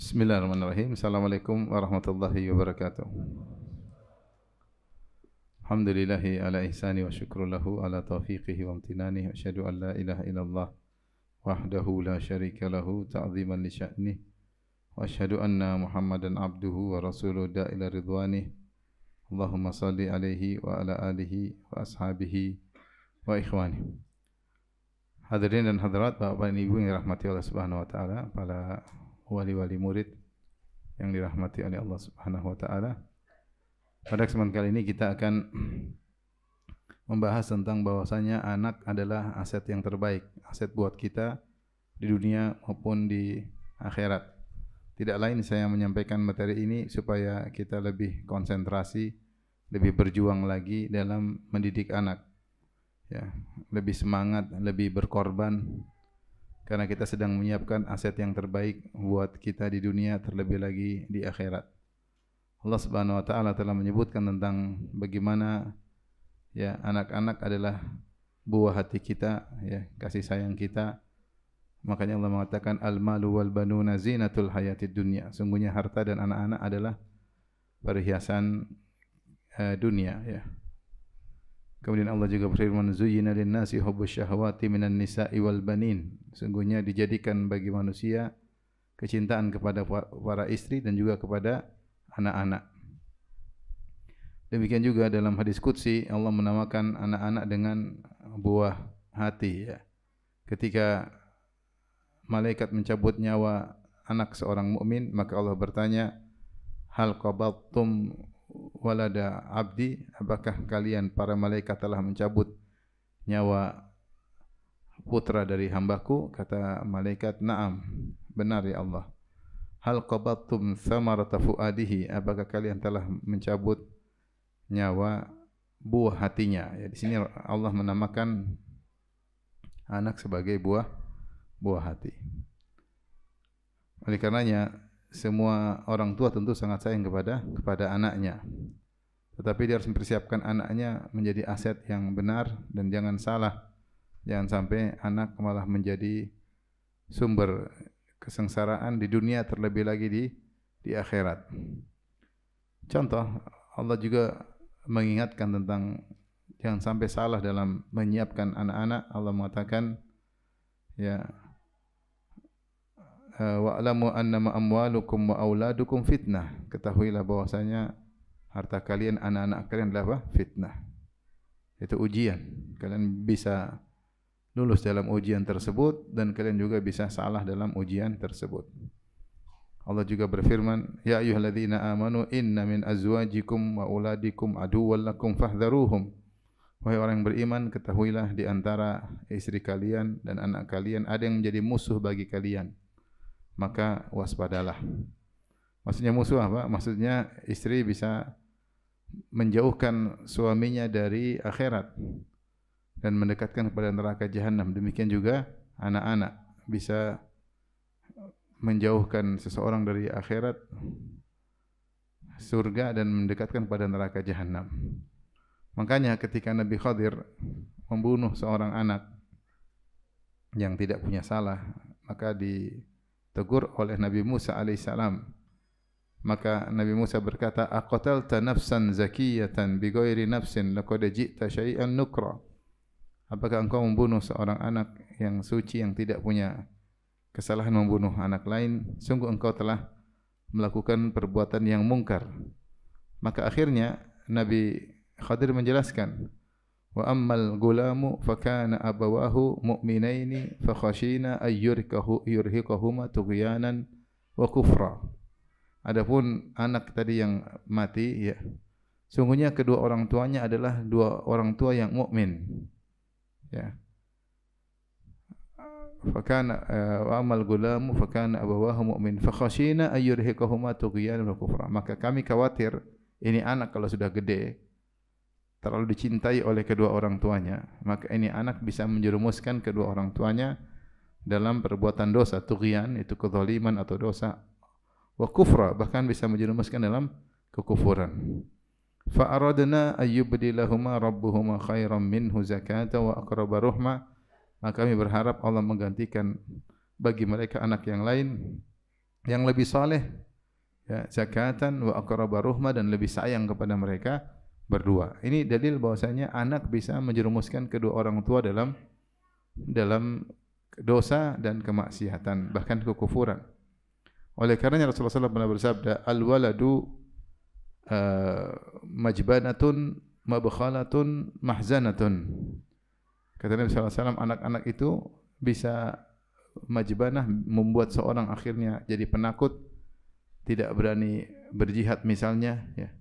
Bismillahirrahmanirrahim. Assalamualaikum warahmatullahi wabarakatuh. Alhamdulillahi ala ihsani wa syukru lahu ala taufiqihi wa amtinani. Asyhadu an la ilaha illallah wahdahu la syarika lahu ta'ziman li sya'nih. Wa asyhadu anna Muhammadan abduhu wa rasuluhu da'ila ridwanih. Allahumma salli alaihi wa ala alihi wa ashabihi wa ikhwani. Hadirin dan hadirat, Bapak dan Ibu yang dirahmati Allah Subhanahu wa taala, para wali-wali murid yang dirahmati oleh Allah Subhanahu wa taala. Pada kesempatan kali ini kita akan membahas tentang bahwasanya anak adalah aset yang terbaik, aset buat kita di dunia maupun di akhirat. Tidak lain saya menyampaikan materi ini supaya kita lebih konsentrasi, lebih berjuang lagi dalam mendidik anak. Ya, lebih semangat, lebih berkorban. Karena kita sedang menyiapkan aset yang terbaik buat kita di dunia, terlebih lagi di akhirat. Allah Subhanahu wa taala telah menyebutkan tentang bagaimana ya anak-anak adalah buah hati kita, ya, kasih sayang kita. Makanya Allah mengatakan al-malu wal banuna zinatul hayatid dunya. Sungguhnya harta dan anak-anak adalah perhiasan dunia, ya. Kemudian Allah juga berfirman, zuyyina lin-nasi hubbus syahawati minan nisa'i wal banin. Sungguhnya dijadikan bagi manusia kecintaan kepada para istri dan juga kepada anak-anak. Demikian juga dalam hadis qudsi Allah menamakan anak-anak dengan buah hati, ya. Ketika malaikat mencabut nyawa anak seorang mukmin, maka Allah bertanya, hal qabattum walada abdi, apakah kalian para malaikat telah mencabut nyawa putra dari hambaku? Kata malaikat, na'am, benar ya Allah. Hal qabattum thamarata fuadihi, apakah kalian telah mencabut nyawa buah hatinya? Ya, di sini Allah menamakan anak sebagai buah hati. Oleh karenanya semua orang tua tentu sangat sayang kepada anaknya. Tetapi dia harus mempersiapkan anaknya menjadi aset yang benar dan jangan salah. Jangan sampai anak malah menjadi sumber kesengsaraan di dunia, terlebih lagi di akhirat. Contoh, Allah juga mengingatkan tentang jangan sampai salah dalam menyiapkan anak-anak. Allah mengatakan, ya, wa'lamu annama amwalukum wa auladukum fitnah. Ketahuilah bahwasanya harta kalian, anak-anak kalian adalah apa? Fitnah. Itu ujian. Kalian bisa lulus dalam ujian tersebut dan kalian juga bisa salah dalam ujian tersebut. Allah juga berfirman, ya ayyuhalladzina amanu inna min azwajikum wa auladikum aduwwan lakum fahdharuhum. Wahai orang yang beriman, ketahuilah di antara istri kalian dan anak kalian ada yang menjadi musuh bagi kalian, maka waspadalah. Maksudnya musuh apa? Maksudnya istri bisa menjauhkan suaminya dari akhirat dan mendekatkan kepada neraka jahanam. Demikian juga anak-anak bisa menjauhkan seseorang dari akhirat, surga, dan mendekatkan kepada neraka jahanam. Makanya ketika Nabi Khadir membunuh seorang anak yang tidak punya salah, maka ditegur oleh Nabi Musa alaihissalam. Maka Nabi Musa berkata, aqatalta nafsan zakiyatan bighairi nafsin laqad ji'ta syai'an nukra. Apakah engkau membunuh seorang anak yang suci yang tidak punya kesalahan membunuh anak lain? Sungguh engkau telah melakukan perbuatan yang mungkar. Maka akhirnya Nabi Khadir menjelaskan, wa ammal gulamu fakana abawahu mu'minaini fakhashina ayyurhiqahuma tughyanan wa kufra. Adapun anak tadi yang mati, ya, sungguhnya kedua orang tuanya adalah dua orang tua yang mukmin, ya. Fakana wa amal gulamu fakana abawahu mu'min fakhashina ayyurhiqahuma tughyanan wa kufra. Maka kami khawatir ini anak kalau sudah gede terlalu dicintai oleh kedua orang tuanya, maka ini anak bisa menjerumuskan kedua orang tuanya dalam perbuatan dosa, tughyan itu kezaliman atau dosa, wa kufra bahkan bisa menjerumuskan dalam kekufuran. Fa aradna ayyubdilahuma rabbuhuma khairan minhu zakata wa aqraba ruhma. Maka kami berharap Allah menggantikan bagi mereka anak yang lain yang lebih saleh, ya, zakatan wa aqraba ruhma, dan lebih sayang kepada mereka berdua. Ini dalil bahwasanya anak bisa menjerumuskan kedua orang tua dalam dosa dan kemaksiatan, bahkan kekufuran. Oleh karenanya Rasulullah SAW pernah bersabda, al-waladu majbanatun mabkhalatun mahzanatun. Kata Nabi SAW, anak-anak itu bisa majbanah, membuat seorang akhirnya jadi penakut, tidak berani berjihad misalnya, ya.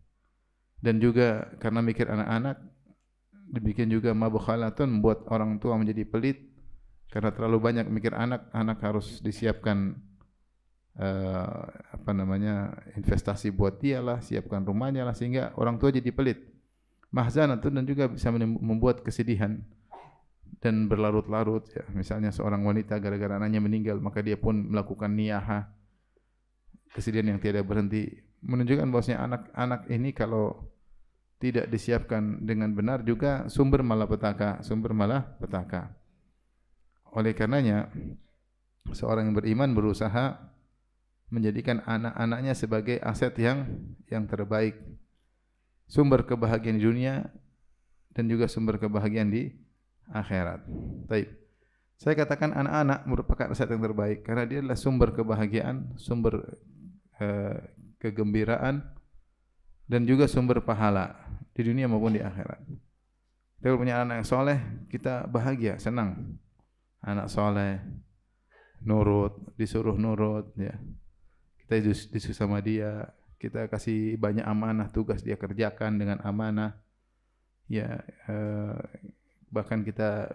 Dan juga karena mikir anak-anak, dibikin juga mabkhalatun, membuat orang tua menjadi pelit karena terlalu banyak mikir anak. Anak harus disiapkan investasi buat dia lah, siapkan rumahnya lah, sehingga orang tua jadi pelit. Mahzanatun, dan juga bisa membuat kesedihan dan berlarut-larut, ya. Misalnya seorang wanita gara-gara anaknya meninggal, maka dia pun melakukan niyahah, kesedihan yang tiada berhenti, menunjukkan bahwasanya anak-anak ini kalau tidak disiapkan dengan benar juga sumber malapetaka. Oleh karenanya seorang yang beriman berusaha menjadikan anak-anaknya sebagai aset yang terbaik, sumber kebahagiaan di dunia dan juga sumber kebahagiaan di akhirat. Baik. Saya katakan anak-anak merupakan aset yang terbaik karena dia adalah sumber kebahagiaan, sumber kegembiraan, dan juga sumber pahala di dunia maupun di akhirat. Kita punya anak yang soleh, kita bahagia, senang. Anak soleh, nurut, disuruh nurut, ya. Kita disuruh sama dia, kita kasih banyak amanah, tugas dia kerjakan dengan amanah, ya. Bahkan kita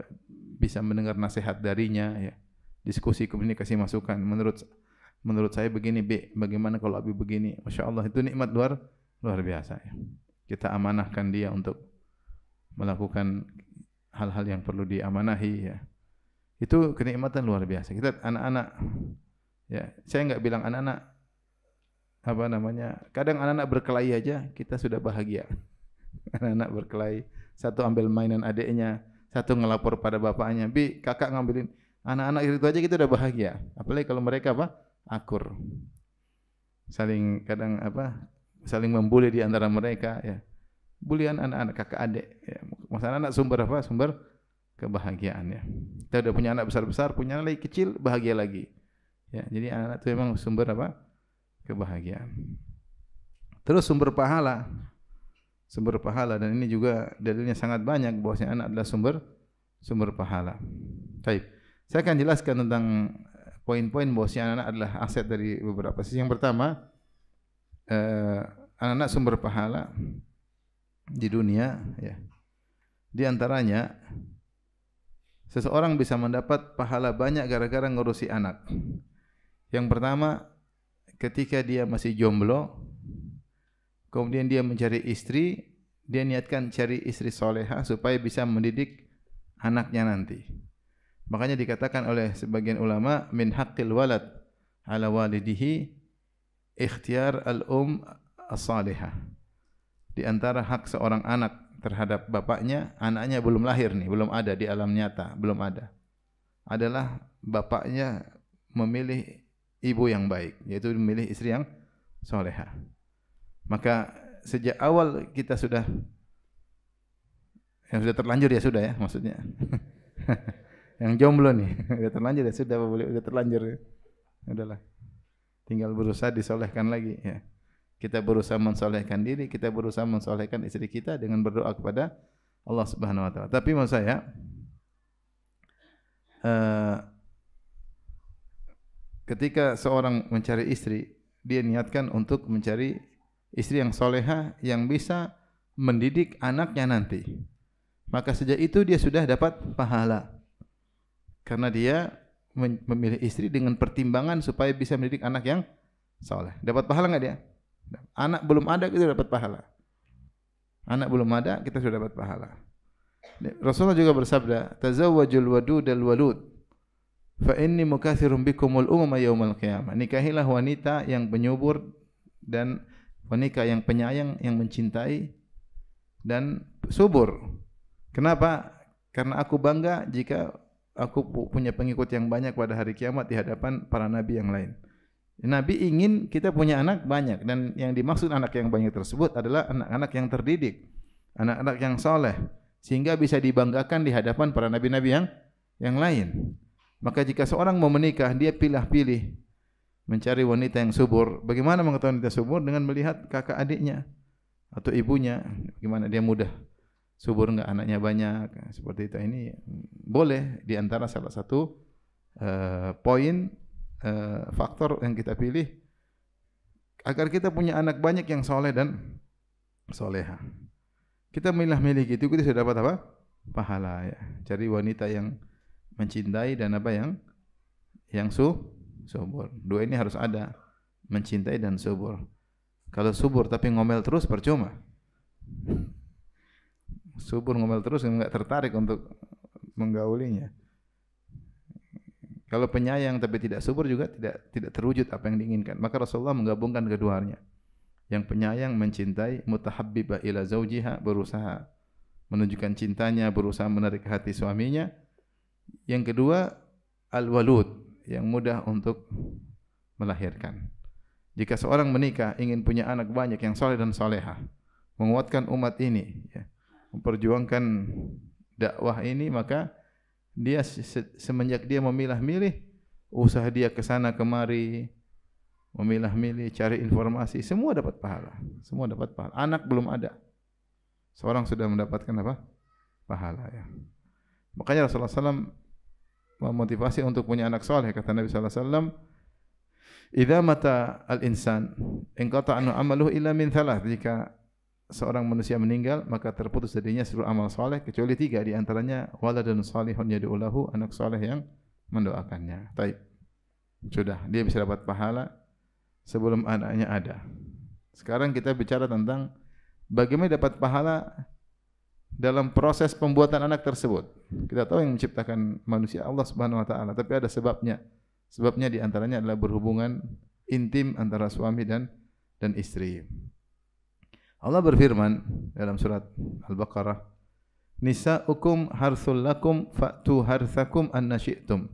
bisa mendengar nasihat darinya, ya. Diskusi, kemudian kasih masukan. Menurut saya begini, B, bagaimana kalau Abi begini? Masya Allah, itu nikmat luar biasa, ya. Kita amanahkan dia untuk melakukan hal-hal yang perlu diamanahi, ya. Itu kenikmatan luar biasa. Kita anak-anak, ya, saya enggak bilang anak-anak kadang anak-anak berkelahi aja kita sudah bahagia. Anak-anak berkelahi, satu ambil mainan adiknya, satu ngelapor pada bapaknya, Bi, kakak ngambilin. Anak-anak itu aja kita udah bahagia. Apalagi kalau mereka akur. Saling saling membuli di antara mereka, ya. Bulian anak-anak kakak adik, ya. Masalah anak sumber kebahagiaan, ya. Kita udah punya anak besar-besar, punya anak lagi kecil, bahagia lagi. Ya, jadi anak itu memang sumber kebahagiaan. Terus sumber pahala, dan ini juga dalilnya sangat banyak bahwasanya anak adalah sumber pahala. Baik. Saya akan jelaskan tentang poin-poin bahwasanya anak adalah aset dari beberapa sisi. Yang pertama, anak-anak sumber pahala di dunia, ya. Di antaranya seseorang bisa mendapat pahala banyak gara-gara ngurusi anak. Yang pertama, ketika dia masih jomblo, kemudian dia mencari istri, dia niatkan cari istri soleha supaya bisa mendidik anaknya nanti. Makanya dikatakan oleh sebagian ulama, min haqqil walad ala walidihi ikhtiyar al-um as-salihah. Di antara hak seorang anak terhadap bapaknya, anaknya belum lahir nih, belum ada di alam nyata, belum ada. Adalah bapaknya memilih ibu yang baik, yaitu memilih istri yang soleha. Maka sejak awal kita sudah terlanjur, ya sudah, ya, maksudnya. Yang jomblo nih, sudah terlanjur, ya sudah, sudah terlanjur, ya. Udahlah. Tinggal berusaha disolehkan lagi, ya. Kita berusaha mensolehkan diri, kita berusaha mensolehkan istri kita dengan berdoa kepada Allah Subhanahu wa taala. Tapi maksud saya, ketika seorang mencari istri, dia niatkan untuk mencari istri yang soleha, yang bisa mendidik anaknya nanti. Maka sejak itu dia sudah dapat pahala. Karena dia memilih istri dengan pertimbangan supaya bisa mendidik anak yang soleh. Dapat pahala enggak dia? Anak belum ada, kita dapat pahala. Anak belum ada, kita sudah dapat pahala. Rasulullah juga bersabda, tazawwajul wadudal walud, fa inni mukatsirun bikumul umama yaumal qiyamah. Nikahilah wanita yang penyubur dan wanita yang penyayang, yang mencintai dan subur. Kenapa? Karena aku bangga jika aku punya pengikut yang banyak pada hari kiamat di hadapan para nabi yang lain. Nabi ingin kita punya anak banyak, dan yang dimaksud anak yang banyak tersebut adalah anak-anak yang terdidik, anak-anak yang soleh, sehingga bisa dibanggakan di hadapan para nabi-nabi yang lain. Maka jika seorang mau menikah, dia pilih-pilih mencari wanita yang subur. Bagaimana mengetahui wanita subur? Dengan melihat kakak adiknya atau ibunya, bagaimana dia mudah subur enggak, anaknya banyak, seperti itu. Ini boleh di antara salah satu poin faktor yang kita pilih agar kita punya anak banyak yang soleh dan soleha. Kita milih-milih gitu, kita sudah dapat apa? Pahala ya. Cari wanita yang mencintai dan apa yang subur. Dua ini harus ada, mencintai dan subur. Kalau subur tapi ngomel terus percuma. Subur ngomel terus enggak tertarik untuk menggaulinya. Kalau penyayang tapi tidak subur juga tidak terwujud apa yang diinginkan. Maka Rasulullah menggabungkan keduanya. Yang penyayang mencintai, mutahabbibah ila zaujiha, berusaha menunjukkan cintanya, berusaha menarik hati suaminya. Yang kedua, al-walud, yang mudah untuk melahirkan. Jika seorang menikah ingin punya anak banyak yang soleh dan soleha, menguatkan umat ini, ya, memperjuangkan dakwah ini, maka dia semenjak dia memilah-milih, usaha dia ke sana kemari, memilah-milih, cari informasi, semua dapat pahala. Semua dapat pahala. Anak belum ada, seorang sudah mendapatkan apa? Pahala ya. Makanya Rasulullah SAW memotivasi untuk punya anak soleh. Kata Nabi SAW, "Idza mata al-insan, inqata anhu amaluhu illa min thalath." Jika seorang manusia meninggal, maka terputus darinya seluruh amal soleh kecuali 3, di antaranya waladun salihun yad'u lahu, anak soleh yang mendoakannya. Taib. Sudah, dia bisa dapat pahala sebelum anaknya ada. Sekarang kita bicara tentang bagaimana dapat pahala dalam proses pembuatan anak tersebut. Kita tahu yang menciptakan manusia Allah Subhanahu wa taala, tapi ada sebabnya. Sebabnya di antaranya adalah berhubungan intim antara suami dan istri. Allah berfirman dalam surat Al-Baqarah, "Nisa'ukum harthul lakum fa'tu harthakum anna syi'tum."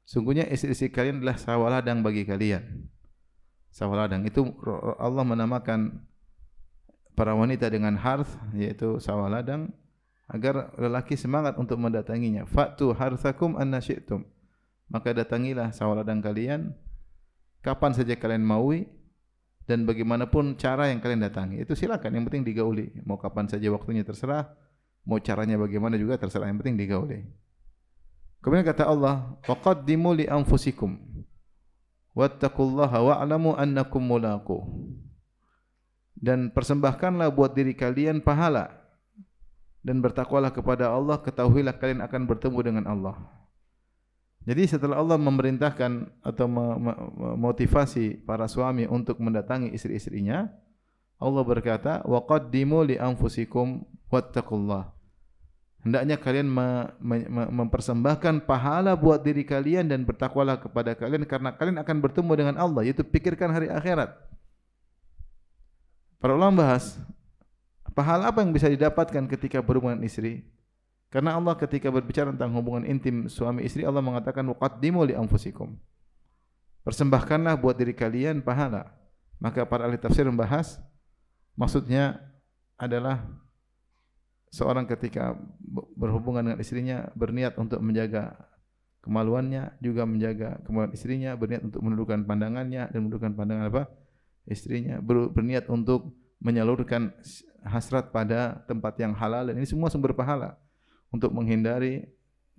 Sungguhnya istri-istri kalian adalah sawah ladang bagi kalian. Sawah ladang itu Allah menamakan para wanita dengan harth, yaitu sawah ladang, agar lelaki semangat untuk mendatanginya. Fa'tu harthakum anna syi'tum. Maka datangilah sawah ladang kalian kapan saja kalian maui, dan bagaimanapun cara yang kalian datangi, itu silakan, yang penting digauli. Mau kapan saja waktunya terserah, mau caranya bagaimana juga terserah, yang penting digauli. Kemudian kata Allah, "Waqaddimu li anfusikum wattaqullaha wa'lamu annakum mulaquh." Dan persembahkanlah buat diri kalian pahala, dan bertakwalah kepada Allah, ketahuilah kalian akan bertemu dengan Allah. Jadi setelah Allah memerintahkan atau memotivasi para suami untuk mendatangi istri-istrinya, Allah berkata, "Waqaddimu li anfusikum wattaqullah." Hendaknya kalian mempersembahkan pahala buat diri kalian dan bertakwalah kepada kalian, karena kalian akan bertemu dengan Allah, yaitu pikirkan hari akhirat. Para ulama bahas pahala apa yang bisa didapatkan ketika berhubungan istri. Karena Allah ketika berbicara tentang hubungan intim suami istri, Allah mengatakan waqaddimu li anfusikum. Persembahkanlah buat diri kalian pahala. Maka para ahli tafsir membahas, maksudnya adalah seorang ketika berhubungan dengan istrinya berniat untuk menjaga kemaluannya, juga menjaga kemaluan istrinya, berniat untuk menundukkan pandangannya dan menundukkan pandangan apa? Istrinya, berniat untuk menyalurkan hasrat pada tempat yang halal, dan ini semua sumber pahala. Untuk menghindari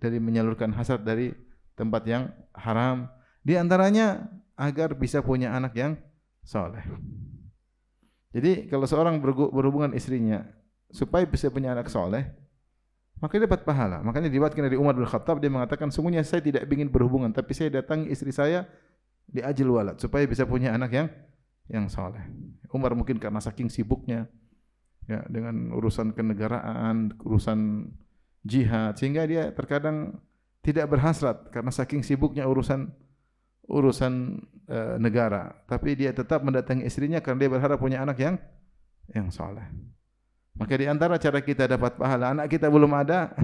dari menyalurkan hasad dari tempat yang haram, di antaranya agar bisa punya anak yang soleh. Jadi kalau seorang berhubungan istrinya supaya bisa punya anak soleh, maka dia dapat pahala. Makanya diriwayatkan dari Umar bin Khattab, dia mengatakan, "Sungguhnya saya tidak ingin berhubungan, tapi saya datangi istri saya di ajil walad supaya bisa punya anak yang soleh." Umar mungkin karena saking sibuknya ya dengan urusan kenegaraan, urusan jihad, sehingga dia terkadang tidak berhasrat karena saking sibuknya urusan negara, tapi dia tetap mendatangi istrinya karena dia berharap punya anak yang saleh. Maka di antara cara kita dapat pahala, anak kita belum ada,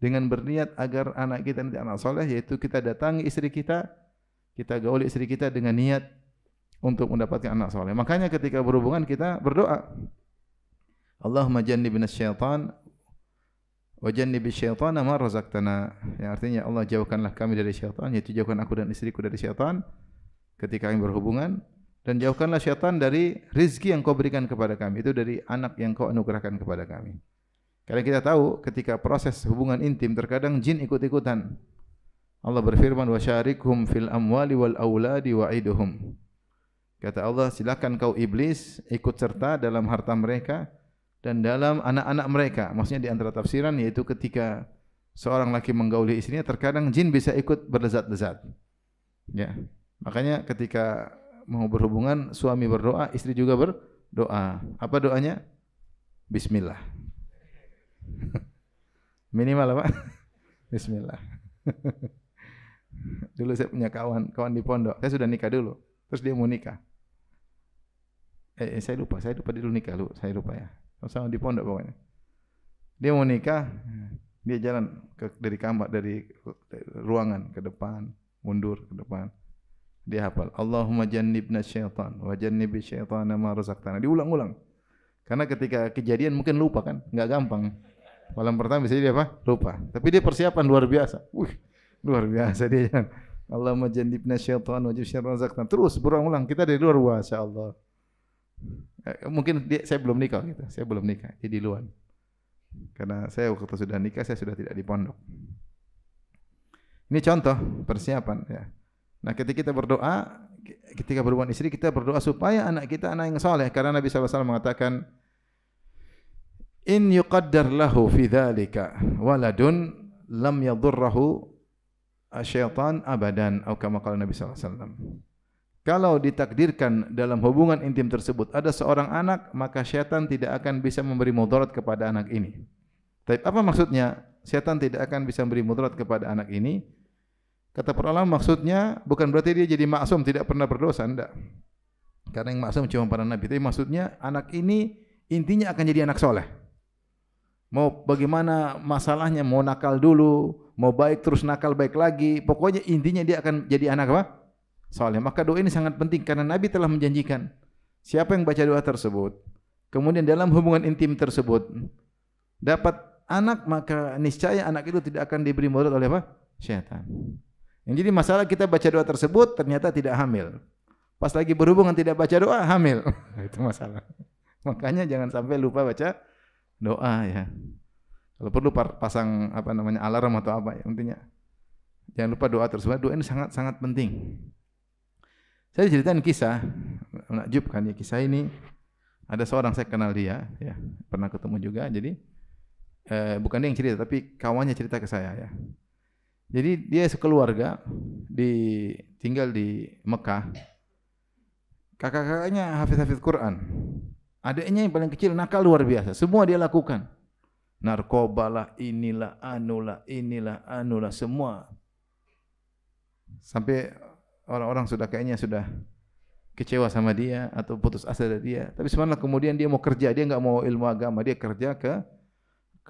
dengan berniat agar anak kita nanti anak saleh, yaitu kita datangi istri kita, kita gauli istri kita dengan niat untuk mendapatkan anak soleh. Makanya ketika berhubungan kita berdoa, Allahumma jannibna syaitan wa jannibi syaitana ma razaqtana. Yang artinya Allah jauhkanlah kami dari syaitan, yaitu jauhkan aku dan istriku dari syaitan ketika kami berhubungan, dan jauhkanlah syaitan dari rizki yang kau berikan kepada kami, itu dari anak yang kau anugerahkan kepada kami. Karena kita tahu ketika proses hubungan intim terkadang jin ikut-ikutan. Allah berfirman, wa syarikhum fil amwali wal auladi wa'iduhum. Kata Allah, silakan kau iblis ikut serta dalam harta mereka dan dalam anak-anak mereka. Maksudnya di antara tafsiran yaitu ketika seorang laki menggauli istrinya, terkadang jin bisa ikut berlezat-lezat. Ya. Makanya ketika mau berhubungan, suami berdoa, istri juga berdoa. Apa doanya? Bismillah. Minimal apa? Bismillah. Dulu saya punya kawan di pondok. Saya sudah nikah dulu. Terus dia mau nikah. Saya lupa dia dulu nikah lu. Saya lupa ya. Sama di pondok pokoknya. Dia mau nikah, dia jalan dari kamar, dari ruangan ke depan, mundur ke depan. Dia hafal, Allahumma jannibna syaitan wa jannibi syaitana ma razaqtana. Diulang-ulang. Karena ketika kejadian mungkin lupa kan, enggak gampang. Malam pertama bisa jadi apa? Lupa. Tapi dia persiapan luar biasa. Luar biasa dia. Allahumma jannibna syaitan wa jannibi syaitana razaqtana. Terus berulang-ulang. Kita dari luar, masya Allah. Mungkin saya belum nikah gitu. Saya belum nikah, dia di luar. Karena saya waktu sudah nikah, saya sudah tidak di pondok. Ini contoh persiapan ya. Nah, ketika kita berdoa, ketika berhubungan istri, kita berdoa supaya anak kita anak yang saleh. Karena Nabi SAW mengatakan, in yuqaddar lahu fi dzalika waladun lam yadurruhu asyaitan abadan, atau kama qala Nabi SAW. Kalau ditakdirkan dalam hubungan intim tersebut ada seorang anak, maka syaitan tidak akan bisa memberi mudarat kepada anak ini. Tapi apa maksudnya? Syaitan tidak akan bisa memberi mudarat kepada anak ini. Kata para ulama, maksudnya bukan berarti dia jadi maksum, tidak pernah berdosa, enggak. Karena yang maksum cuma para nabi. Tapi maksudnya anak ini intinya akan jadi anak soleh. Mau bagaimana masalahnya, mau nakal dulu, mau baik terus nakal baik lagi. Pokoknya intinya dia akan jadi anak apa? Soleh. Maka doa ini sangat penting karena Nabi telah menjanjikan siapa yang baca doa tersebut, kemudian dalam hubungan intim tersebut dapat anak, maka niscaya anak itu tidak akan diberi mudarat oleh apa? Syaitan. Yang jadi masalah kita baca doa tersebut ternyata tidak hamil. Pas lagi berhubungan tidak baca doa, hamil. Itu masalah. Makanya jangan sampai lupa baca doa ya. Kalau perlu pasang alarm atau apa ya, intinya jangan lupa doa tersebut. Doa ini sangat penting. Saya ceritain kisah menakjubkan ya. Kisah ini ada seorang saya kenal dia ya, pernah ketemu juga. Jadi bukan dia yang cerita tapi kawannya cerita ke saya ya. Jadi dia sekeluarga tinggal di Mekah. Kakak-kakaknya hafiz Quran. Adiknya yang paling kecil nakal luar biasa. Semua dia lakukan. Narkoba lah, inilah, anulah, semua. Sampai orang-orang kayaknya sudah kecewa sama dia atau putus asa dari dia. Tapi subhanallah kemudian dia mau kerja, dia enggak mau ilmu agama, dia kerja ke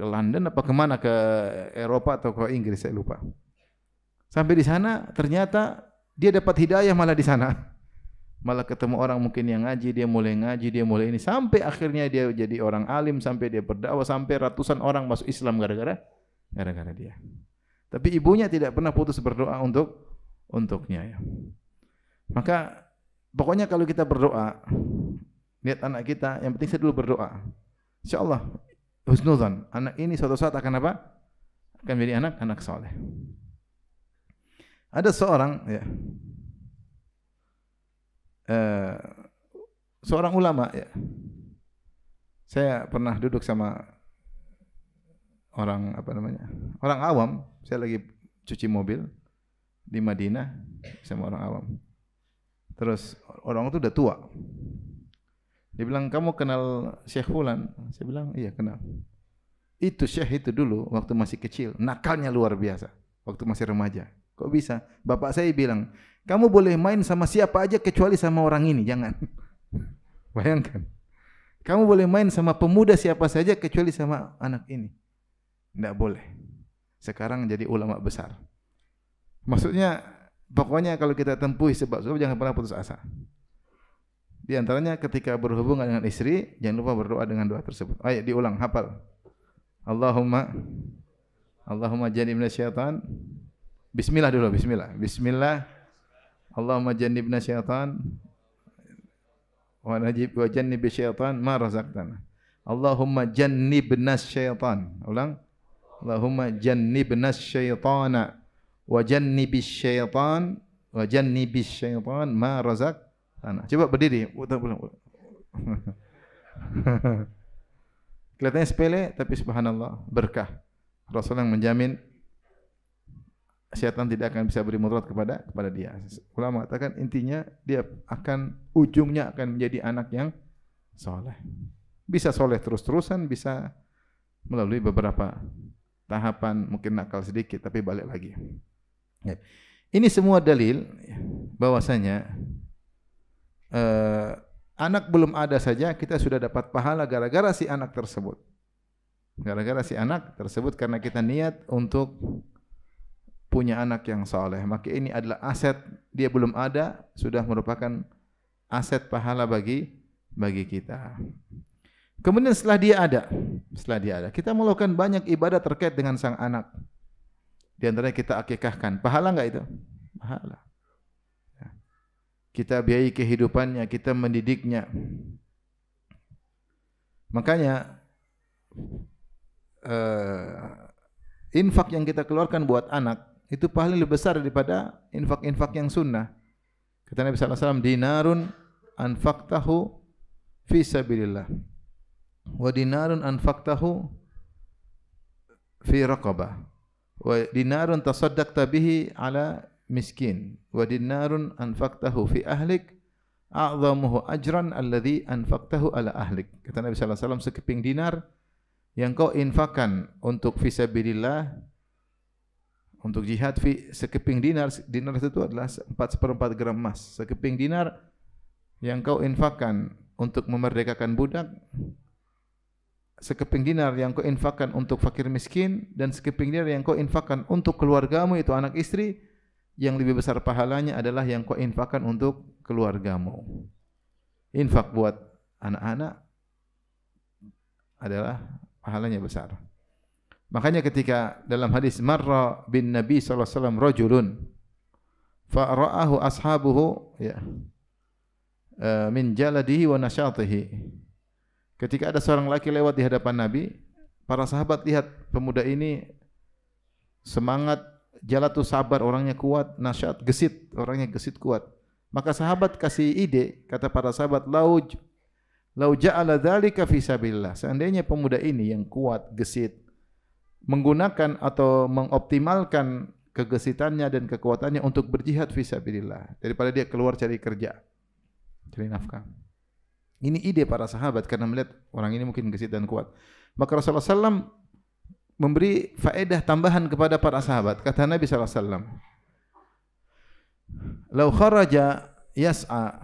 London apa kemana, ke Eropa atau ke Inggris, saya lupa. Sampai di sana ternyata dia dapat hidayah malah di sana. Malah ketemu orang mungkin yang ngaji, dia mulai ini. Sampai akhirnya dia jadi orang alim, sampai dia berdakwah, sampai ratusan orang masuk Islam gara-gara dia. Tapi ibunya tidak pernah putus berdoa untuknya ya. Maka pokoknya kalau kita berdoa, lihat anak kita, yang penting saya dulu berdoa. Insyaallah husnuzan, anak ini suatu saat akan apa? Akan menjadi anak saleh. Ada seorang ya, seorang ulama ya. Saya pernah duduk sama orang orang awam. Saya lagi cuci mobil di Madinah sama orang awam. Terus orang itu udah tua. Dia bilang, kamu kenal Syekh Fulan? Saya bilang, iya kenal. Itu Syekh itu dulu waktu masih kecil, nakalnya luar biasa. Waktu masih remaja. Kok bisa? Bapak saya bilang, kamu boleh main sama siapa aja kecuali sama orang ini, jangan. Bayangkan. Kamu boleh main sama pemuda siapa saja kecuali sama anak ini. Tidak boleh. Sekarang jadi ulama besar. Maksudnya, pokoknya kalau kita tempuhi sebab jangan pernah putus asa. Di antaranya ketika berhubungan dengan istri, jangan lupa berdoa dengan doa tersebut. Ayo diulang, hafal. Allahumma jannibna syaitan. Bismillah dulu, bismillah. Bismillah. Allahumma jannibna syaitan wa jannibi syaitan ma razaqtana. Allahumma jannibna syaitan. Ulang. Allahumma jannibna syaitana wa jannibis syaitan ma razaqtana. Coba berdiri. Kelihatannya sepele tapi subhanallah berkah. Rasulullah yang menjamin syaitan tidak akan bisa beri mudarat kepada dia. Ulama mengatakan intinya dia ujungnya akan menjadi anak yang soleh. Bisa soleh terus-terusan, bisa melalui beberapa tahapan, mungkin nakal sedikit tapi balik lagi. Ini semua dalil bahwasanya anak belum ada saja kita sudah dapat pahala gara-gara si anak tersebut. Gara-gara si anak tersebut karena kita niat untuk punya anak yang saleh. Maka ini adalah aset, dia belum ada sudah merupakan aset pahala bagi kita. Kemudian setelah dia ada, kita melakukan banyak ibadah terkait dengan sang anak. Di antaranya kita akikahkan. Pahala enggak itu? Pahala. Kita biayai kehidupannya, kita mendidiknya. Makanya infak yang kita keluarkan buat anak itu pahala lebih besar daripada infak-infak yang sunnah. Kata Nabi sallallahu alaihi wasallam, dinarun anfaqtahu fi sabilillah wa dinarun anfaqtahu fi raqabah wa dinarun tasaddaqta bihi ala miskin wa dinarun anfaqtahu fi ahlik a'zamuhu ajran alladhi anfaqtahu ala ahlik. Kata Nabi sallallahu alaihi wasallam, sekeping dinar yang kau infakkan untuk fisabilillah, untuk jihad, sekeping dinar itu adalah 4/4 gram emas. Sekeping dinar yang kau infakkan untuk memerdekakan budak, sekeping dinar yang kau infakkan untuk fakir miskin, dan sekeping dinar yang kau infakkan untuk keluargamu, itu anak istri, yang lebih besar pahalanya adalah yang kau infakkan untuk keluargamu. Infak buat anak-anak adalah pahalanya besar. Makanya ketika dalam hadis marra bin Nabi sallallahu alaihi wasallam rajulun fa ra'ahu ashabuhu min jaladihi wa nasyatihi. Ketika ada seorang laki lewat di hadapan Nabi, para sahabat lihat pemuda ini semangat, jalatu sabar, orangnya kuat, nasyat, gesit, orangnya gesit kuat. Maka sahabat kasih ide, kata para sahabat, lau ja'ala dzalika fi sabilillah. Seandainya pemuda ini yang kuat, gesit, menggunakan atau mengoptimalkan kegesitannya dan kekuatannya untuk berjihad fi sabilillah, daripada dia keluar cari kerja, cari nafkah. Ini ide para sahabat karena melihat orang ini mungkin gesit dan kuat. Maka Rasulullah SAW memberi faedah tambahan kepada para sahabat. Kata Nabi SAW, lau kharaja yas'a,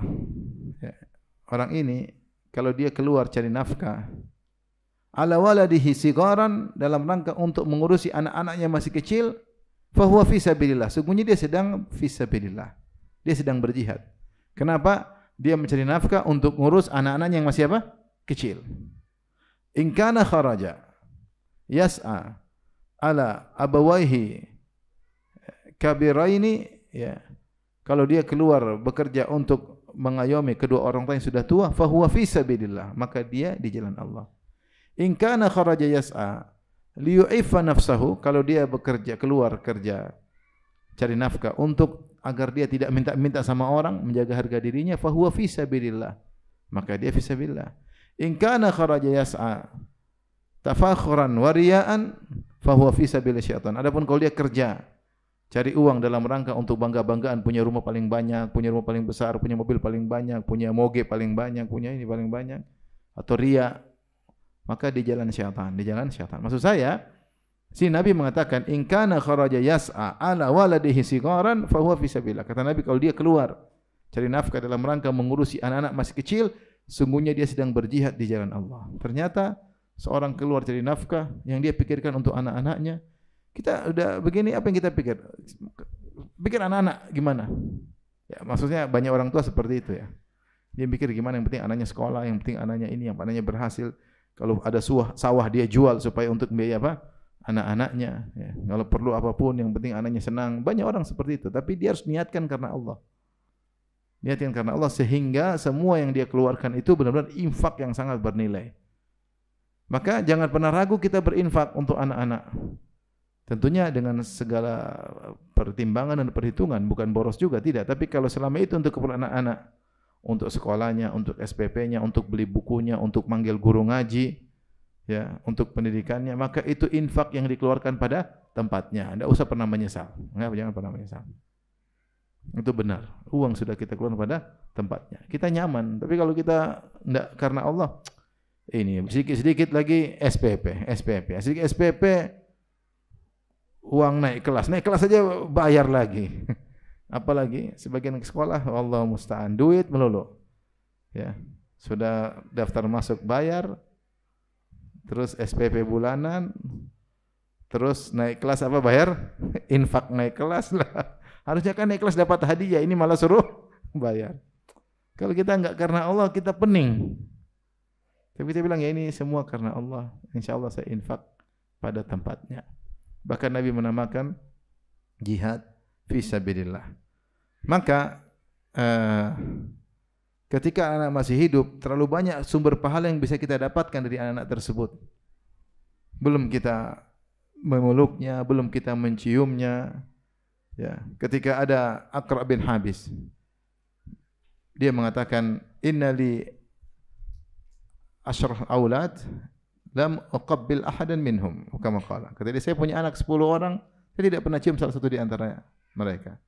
orang ini kalau dia keluar cari nafkah, ala waladihi sigaran, dalam rangka untuk mengurusi anak-anaknya masih kecil, fahuwa fi sabilillah, sungguhnya dia sedang fi sabilillah, dia sedang berjihad. Kenapa? Dia mencari nafkah untuk ngurus anak-anaknya yang masih apa? Kecil. In kana kharaja yas'a ala abawaihi kabiraini, kalau dia keluar bekerja untuk mengayomi kedua orang tua yang sudah tua, fahuwa fi sabilillah, maka dia di jalan Allah. In kana kharaja yas'a liyu'iffa nafsahu, kalau dia bekerja, keluar kerja cari nafkah untuk agar dia tidak minta-minta sama orang, menjaga harga dirinya, fahuwa fi sabilillah, maka dia fi sabilillah. In kana kharaja yas'a tafakhuran wa riya'an, fahuwa fi sabilillah syaitan. Adapun kalau dia kerja cari uang dalam rangka untuk bangga-banggaan, punya rumah paling banyak, punya rumah paling besar, punya mobil paling banyak, punya moge paling banyak, punya ini paling banyak, atau riya, maka di jalan syaitan, di jalan syaitan. Maksud saya, si Nabi mengatakan, in kana kharaja yas'a ala waladihi sigaran fahuwa fi sabilillah. Kata Nabi, kalau dia keluar cari nafkah dalam rangka mengurusi anak-anak masih kecil, sungguhnya dia sedang berjihad di jalan Allah. Ternyata seorang keluar cari nafkah yang dia pikirkan untuk anak-anaknya. Kita udah begini, apa yang kita pikir? Pikir anak-anak gimana? Ya, maksudnya banyak orang tua seperti itu ya. Dia mikir gimana, yang penting anaknya sekolah, yang penting anaknya ini, yang anaknya berhasil. Kalau ada sawah dia jual supaya untuk biaya apa? Anak-anaknya. Ya. Kalau perlu apapun, yang penting anaknya senang. Banyak orang seperti itu. Tapi dia harus niatkan karena Allah. Niatkan karena Allah sehingga semua yang dia keluarkan itu benar-benar infak yang sangat bernilai. Maka jangan pernah ragu kita berinfak untuk anak-anak. Tentunya dengan segala pertimbangan dan perhitungan, bukan boros juga, tidak. Tapi kalau selama itu untuk keperluan anak-anak, untuk sekolahnya, untuk SPP-nya, untuk beli bukunya, untuk manggil guru ngaji, ya, untuk pendidikannya, maka itu infak yang dikeluarkan pada tempatnya. Tidak usah pernah menyesal. Jangan pernah menyesal. Itu benar. Uang sudah kita keluarkan pada tempatnya. Kita nyaman. Tapi kalau kita tidak karena Allah, ini sedikit-sedikit lagi SPP, sedikit SPP, uang naik kelas saja bayar lagi. Apalagi sebagian sekolah, Allah musta'an, duit melulu. Ya, sudah daftar masuk bayar, terus SPP bulanan, terus naik kelas apa bayar? Infak naik kelas lah. Harusnya kan naik kelas dapat hadiah, ini malah suruh bayar. Kalau kita enggak karena Allah, kita pening. Tapi kita bilang ya ini semua karena Allah. Insya Allah saya infak pada tempatnya. Bahkan Nabi menamakan jihad fi sabilillah. Maka ketika anak masih hidup, terlalu banyak sumber pahala yang bisa kita dapatkan dari anak-anak tersebut. Belum kita memeluknya, belum kita menciumnya. Ya, ketika ada Aqra' bin Habis, dia mengatakan, innali asyrah aulad lam uqabbil ahadan minhum, kama qala. Kata dia, saya punya anak 10 orang, saya tidak pernah cium salah satu di antara mereka.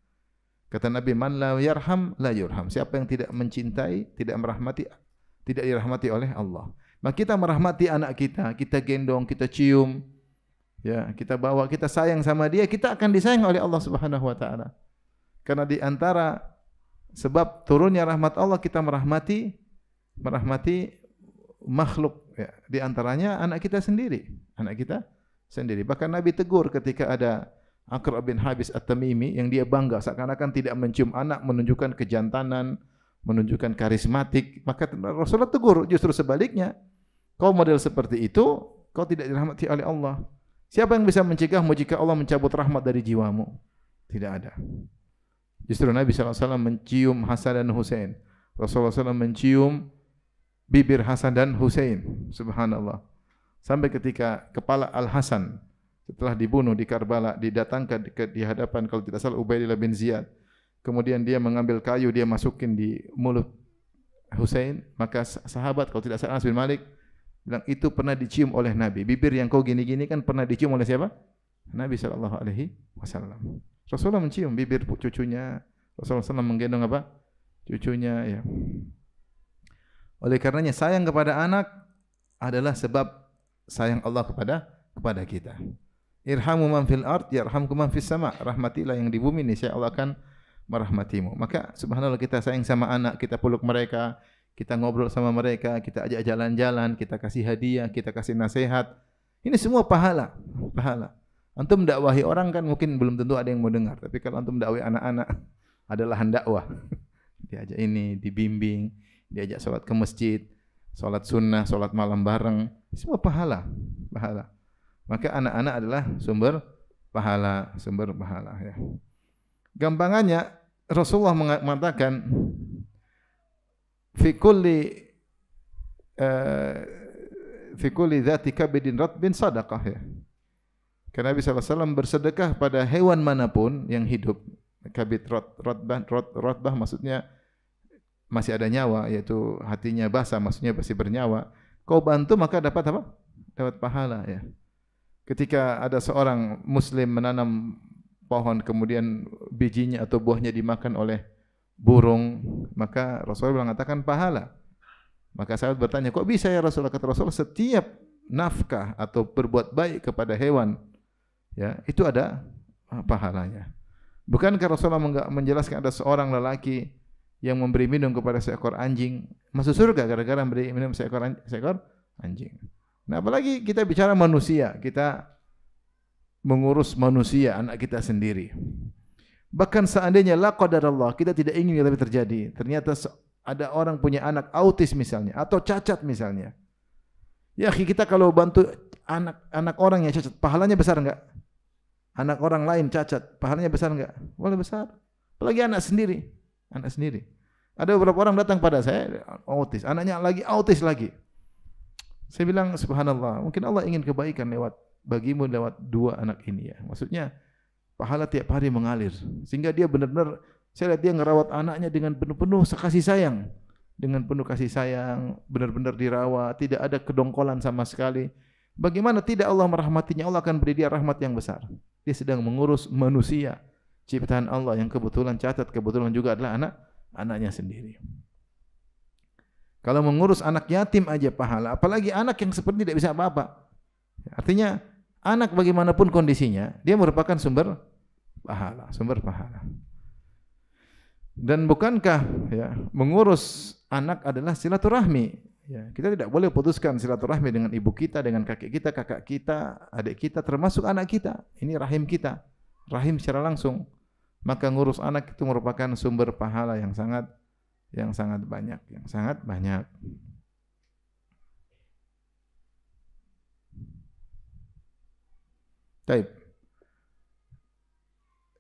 Kata Nabi, man la yarham la yurham. Siapa yang tidak mencintai, tidak merahmati, tidak dirahmati oleh Allah. Maka kita merahmati anak kita, kita gendong, kita cium, ya, kita bawa, kita sayang sama dia, kita akan disayang oleh Allah Subhanahu wa taala. Karena di antara sebab turunnya rahmat Allah, kita merahmati makhluk, ya. Di antaranya anak kita sendiri, Bahkan Nabi tegur ketika ada Aqra' bin Habis At-Tamimi yang dia bangga seakan-akan tidak mencium anak, menunjukkan kejantanan, menunjukkan karismatik. Maka Rasulullah tegur, justru sebaliknya. Kau model seperti itu, kau tidak dirahmati oleh Allah. Siapa yang bisa mencegahmu jika Allah mencabut rahmat dari jiwamu? Tidak ada. Justru Nabi SAW mencium Hasan dan Husain. Rasulullah SAW mencium bibir Hasan dan Husain. Subhanallah. Sampai ketika kepala Al-Hasan setelah dibunuh di Karbala, didatangkan di hadapan, kalau tidak salah, Ubaidillah bin Ziyad. Kemudian dia mengambil kayu, dia masukin di mulut Husain. Maka sahabat, kalau tidak salah, Anas bin Malik bilang, itu pernah dicium oleh Nabi. Bibir yang kau gini-gini kan pernah dicium oleh siapa? Nabi SAW. Rasulullah mencium bibir cucunya. Rasulullah SAW menggendong apa? Cucunya. Ya. Oleh karenanya sayang kepada anak adalah sebab sayang Allah kepada kita. Irhamu man fil ard yarhamkum man fis sama. Rahmatilah yang di bumi, niscaya Allah akan merahmatimu. Maka subhanallah, kita sayang sama anak, kita peluk mereka, kita ngobrol sama mereka, kita ajak jalan-jalan, kita kasih hadiah, kita kasih nasihat. Ini semua pahala. Antum dakwahi orang kan mungkin belum tentu ada yang mau dengar, tapi kalau antum dakwahi anak-anak adalah dakwah. Diajak ini, dibimbing, diajak salat ke masjid, salat sunnah, salat malam bareng, semua pahala. Maka anak-anak adalah sumber pahala ya. Gampangannya Rasulullah mengatakan fi kulli dzati kabidin ratbin sadaqah, ya. Karena Nabi SAW bersedekah pada hewan manapun yang hidup. Kabid rotbah maksudnya masih ada nyawa, yaitu hatinya basah, maksudnya masih bernyawa. Kau bantu maka dapat apa? Dapat pahala, ya. Ketika ada seorang muslim menanam pohon, kemudian bijinya atau buahnya dimakan oleh burung, maka Rasulullah mengatakan pahala. Maka sahabat bertanya, kok bisa ya Rasulullah? Kata Rasulullah, setiap nafkah atau berbuat baik kepada hewan, ya, itu ada pahalanya. Bukankah Rasulullah menjelaskan ada seorang lelaki yang memberi minum kepada seekor anjing, masuk surga gara-gara memberi minum seekor anjing. Nah, apalagi kita bicara manusia, kita mengurus manusia, anak kita sendiri. Bahkan seandainya la qadarallah, kita tidak ingin tapi terjadi, ternyata Ada orang punya anak autis misalnya, atau cacat misalnya. Ya, kita kalau bantu anak orang yang cacat, pahalanya besar enggak? Anak orang lain cacat, pahalanya besar enggak? Boleh besar. Apalagi anak sendiri. Anak sendiri. Ada beberapa orang datang pada saya, autis. Anaknya lagi autis lagi. Saya bilang, subhanallah, mungkin Allah ingin kebaikan bagimu lewat dua anak ini ya. Maksudnya, pahala tiap hari mengalir. Sehingga dia benar-benar, saya lihat dia ngerawat anaknya dengan penuh-penuh kasih sayang. Dengan penuh kasih sayang, benar-benar dirawat, tidak ada kedongkolan sama sekali. Bagaimana tidak Allah merahmatinya? Allah akan beri dia rahmat yang besar. Dia sedang mengurus manusia, ciptaan Allah yang kebetulan cacat, kebetulan juga adalah anaknya sendiri. Kalau mengurus anak yatim aja pahala, apalagi anak yang seperti tidak bisa apa-apa. Artinya, anak bagaimanapun kondisinya, dia merupakan sumber pahala. Dan bukankah ya, mengurus anak adalah silaturahmi? Ya, kita tidak boleh putuskan silaturahmi dengan ibu kita, dengan kakek kita, kakak kita, adik kita, termasuk anak kita. Ini rahim kita, rahim secara langsung. Maka ngurus anak itu merupakan sumber pahala yang sangat banyak. Baik.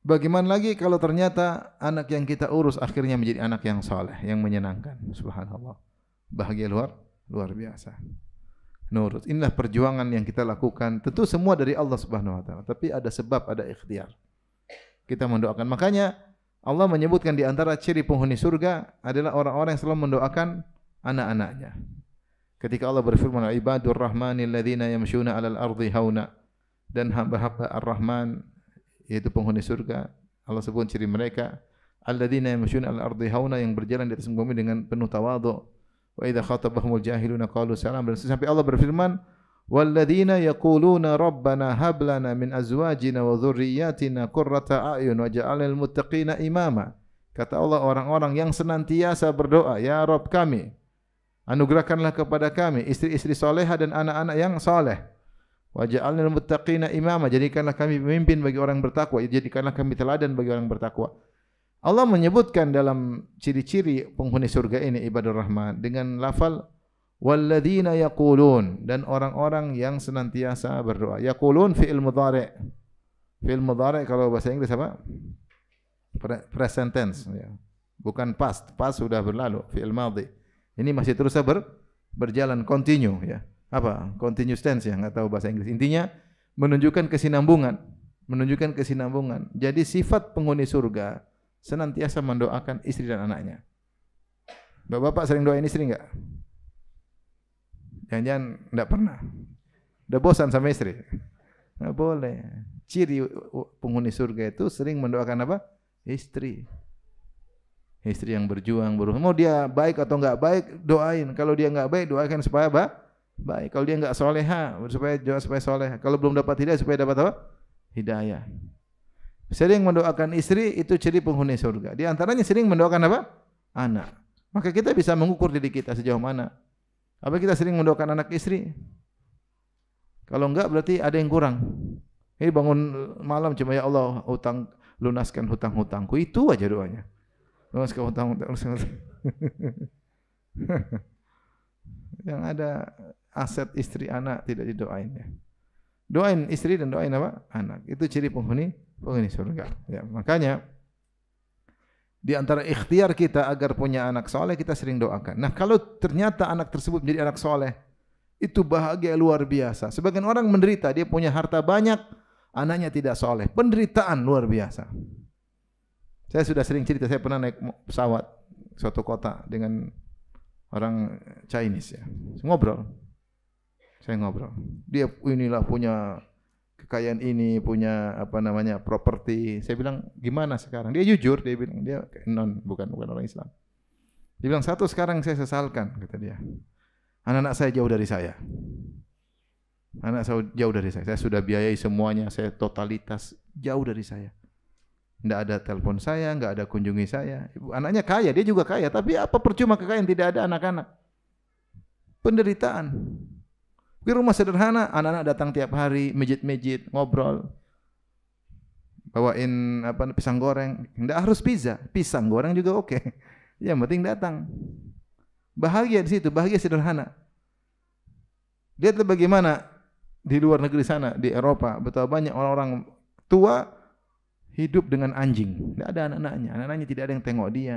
Bagaimana lagi kalau ternyata anak yang kita urus akhirnya menjadi anak yang saleh, yang menyenangkan. Subhanallah. Bahagia luar biasa. Nurut. Inilah perjuangan yang kita lakukan. Tentu semua dari Allah Subhanahu wa taala, tapi ada sebab, ada ikhtiar. Kita mendoakan. Makanya Allah menyebutkan di antara ciri penghuni surga adalah orang-orang yang selalu mendoakan anak-anaknya. Ketika Allah berfirman, "Ibadur rahmanil ladzina yamshuna 'alal ardi hauna." Dan hamba-hamba Ar-Rahman, yaitu penghuni surga, Allah sebut ciri mereka, alladzina yamshuna 'alal ardi hauna, yang berjalan di atas bumi dengan penuh tawadhu. Wa idza khatabahumul jahiluna qalu salam. Dan sampai Allah berfirman, walladzina yaquluna rabbana hab lana min azwajina wa dzurriyyatina qurrata a'yun waj'alna lil muttaqina imama. Kata Allah, orang-orang yang senantiasa berdoa, ya Rabb kami, anugerahkanlah kepada kami istri-istri salehah dan anak-anak yang saleh. Waj'alna lil muttaqina imama, jadikanlah kami pemimpin bagi orang bertakwa, jadikanlah kami teladan bagi orang bertakwa. Allah menyebutkan dalam ciri-ciri penghuni surga ini ibadur rahman dengan lafal walladzina yaqulun, dan orang-orang yang senantiasa berdoa. Yaqulun fi'il mudhari'. Fi'il mudhari' kalau bahasa Inggris apa? Present tense ya. Bukan past. Past sudah berlalu, fi'il madhi. Ini masih terus berjalan continue ya. Apa? Continuous tense ya, enggak tahu bahasa Inggris. Intinya menunjukkan kesinambungan. Jadi sifat penghuni surga senantiasa mendoakan istri dan anaknya. Bapak-bapak sering doain istri enggak? Jangan-jangan enggak pernah. Udah bosan sama istri? Enggak boleh. Ciri penghuni surga itu sering mendoakan apa? Istri. Istri yang berjuang, berusaha. Mau dia baik atau enggak baik, doain. Kalau dia enggak baik, doakan supaya baik. Kalau dia enggak soleha, supaya soleha. Kalau belum dapat hidayah, supaya dapat apa? Hidayah. Sering mendoakan istri itu ciri penghuni surga. Di antaranya sering mendoakan apa? Anak. Maka kita bisa mengukur diri kita sejauh mana. Apa kita sering mendoakan anak istri? Kalau enggak berarti ada yang kurang. Ini bangun malam cuma ya Allah lunaskan hutang-hutangku. Itu aja doanya. Lunaskan hutang-hutang. Yang ada aset istri anak tidak didoain ya. Doain istri dan doain apa? Anak. Itu ciri penghuni surga. Ya, makanya di antara ikhtiar kita agar punya anak soleh, kita sering doakan. Nah, kalau ternyata anak tersebut menjadi anak soleh, itu bahagia luar biasa. Sebagian orang menderita, dia punya harta banyak, anaknya tidak soleh. Penderitaan luar biasa. Saya sudah sering cerita, saya pernah naik pesawat suatu kota dengan orang Chinese ya. Saya ngobrol. Dia inilah punya kekayaan ini, punya properti. Saya bilang, gimana sekarang? Dia jujur, dia bilang dia bukan orang Islam. Dia bilang, satu sekarang saya sesalkan, kata dia. Anak-anak saya jauh dari saya. Saya sudah biayai semuanya, saya totalitas jauh dari saya. Tidak ada telepon saya, enggak ada kunjungi saya. Anaknya kaya, dia juga kaya, tapi apa percuma kekayaan tidak ada anak-anak? Penderitaan. Di rumah sederhana, anak-anak datang tiap hari, mijit-mijit, ngobrol. Bawain pisang goreng, enggak harus pizza, pisang goreng juga oke. Yang penting datang. Bahagia di situ, bahagia sederhana. Lihatlah bagaimana di luar negeri sana, di Eropa, betapa banyak orang-orang tua hidup dengan anjing. Tidak ada anak-anaknya, anak-anaknya tidak ada yang tengok dia.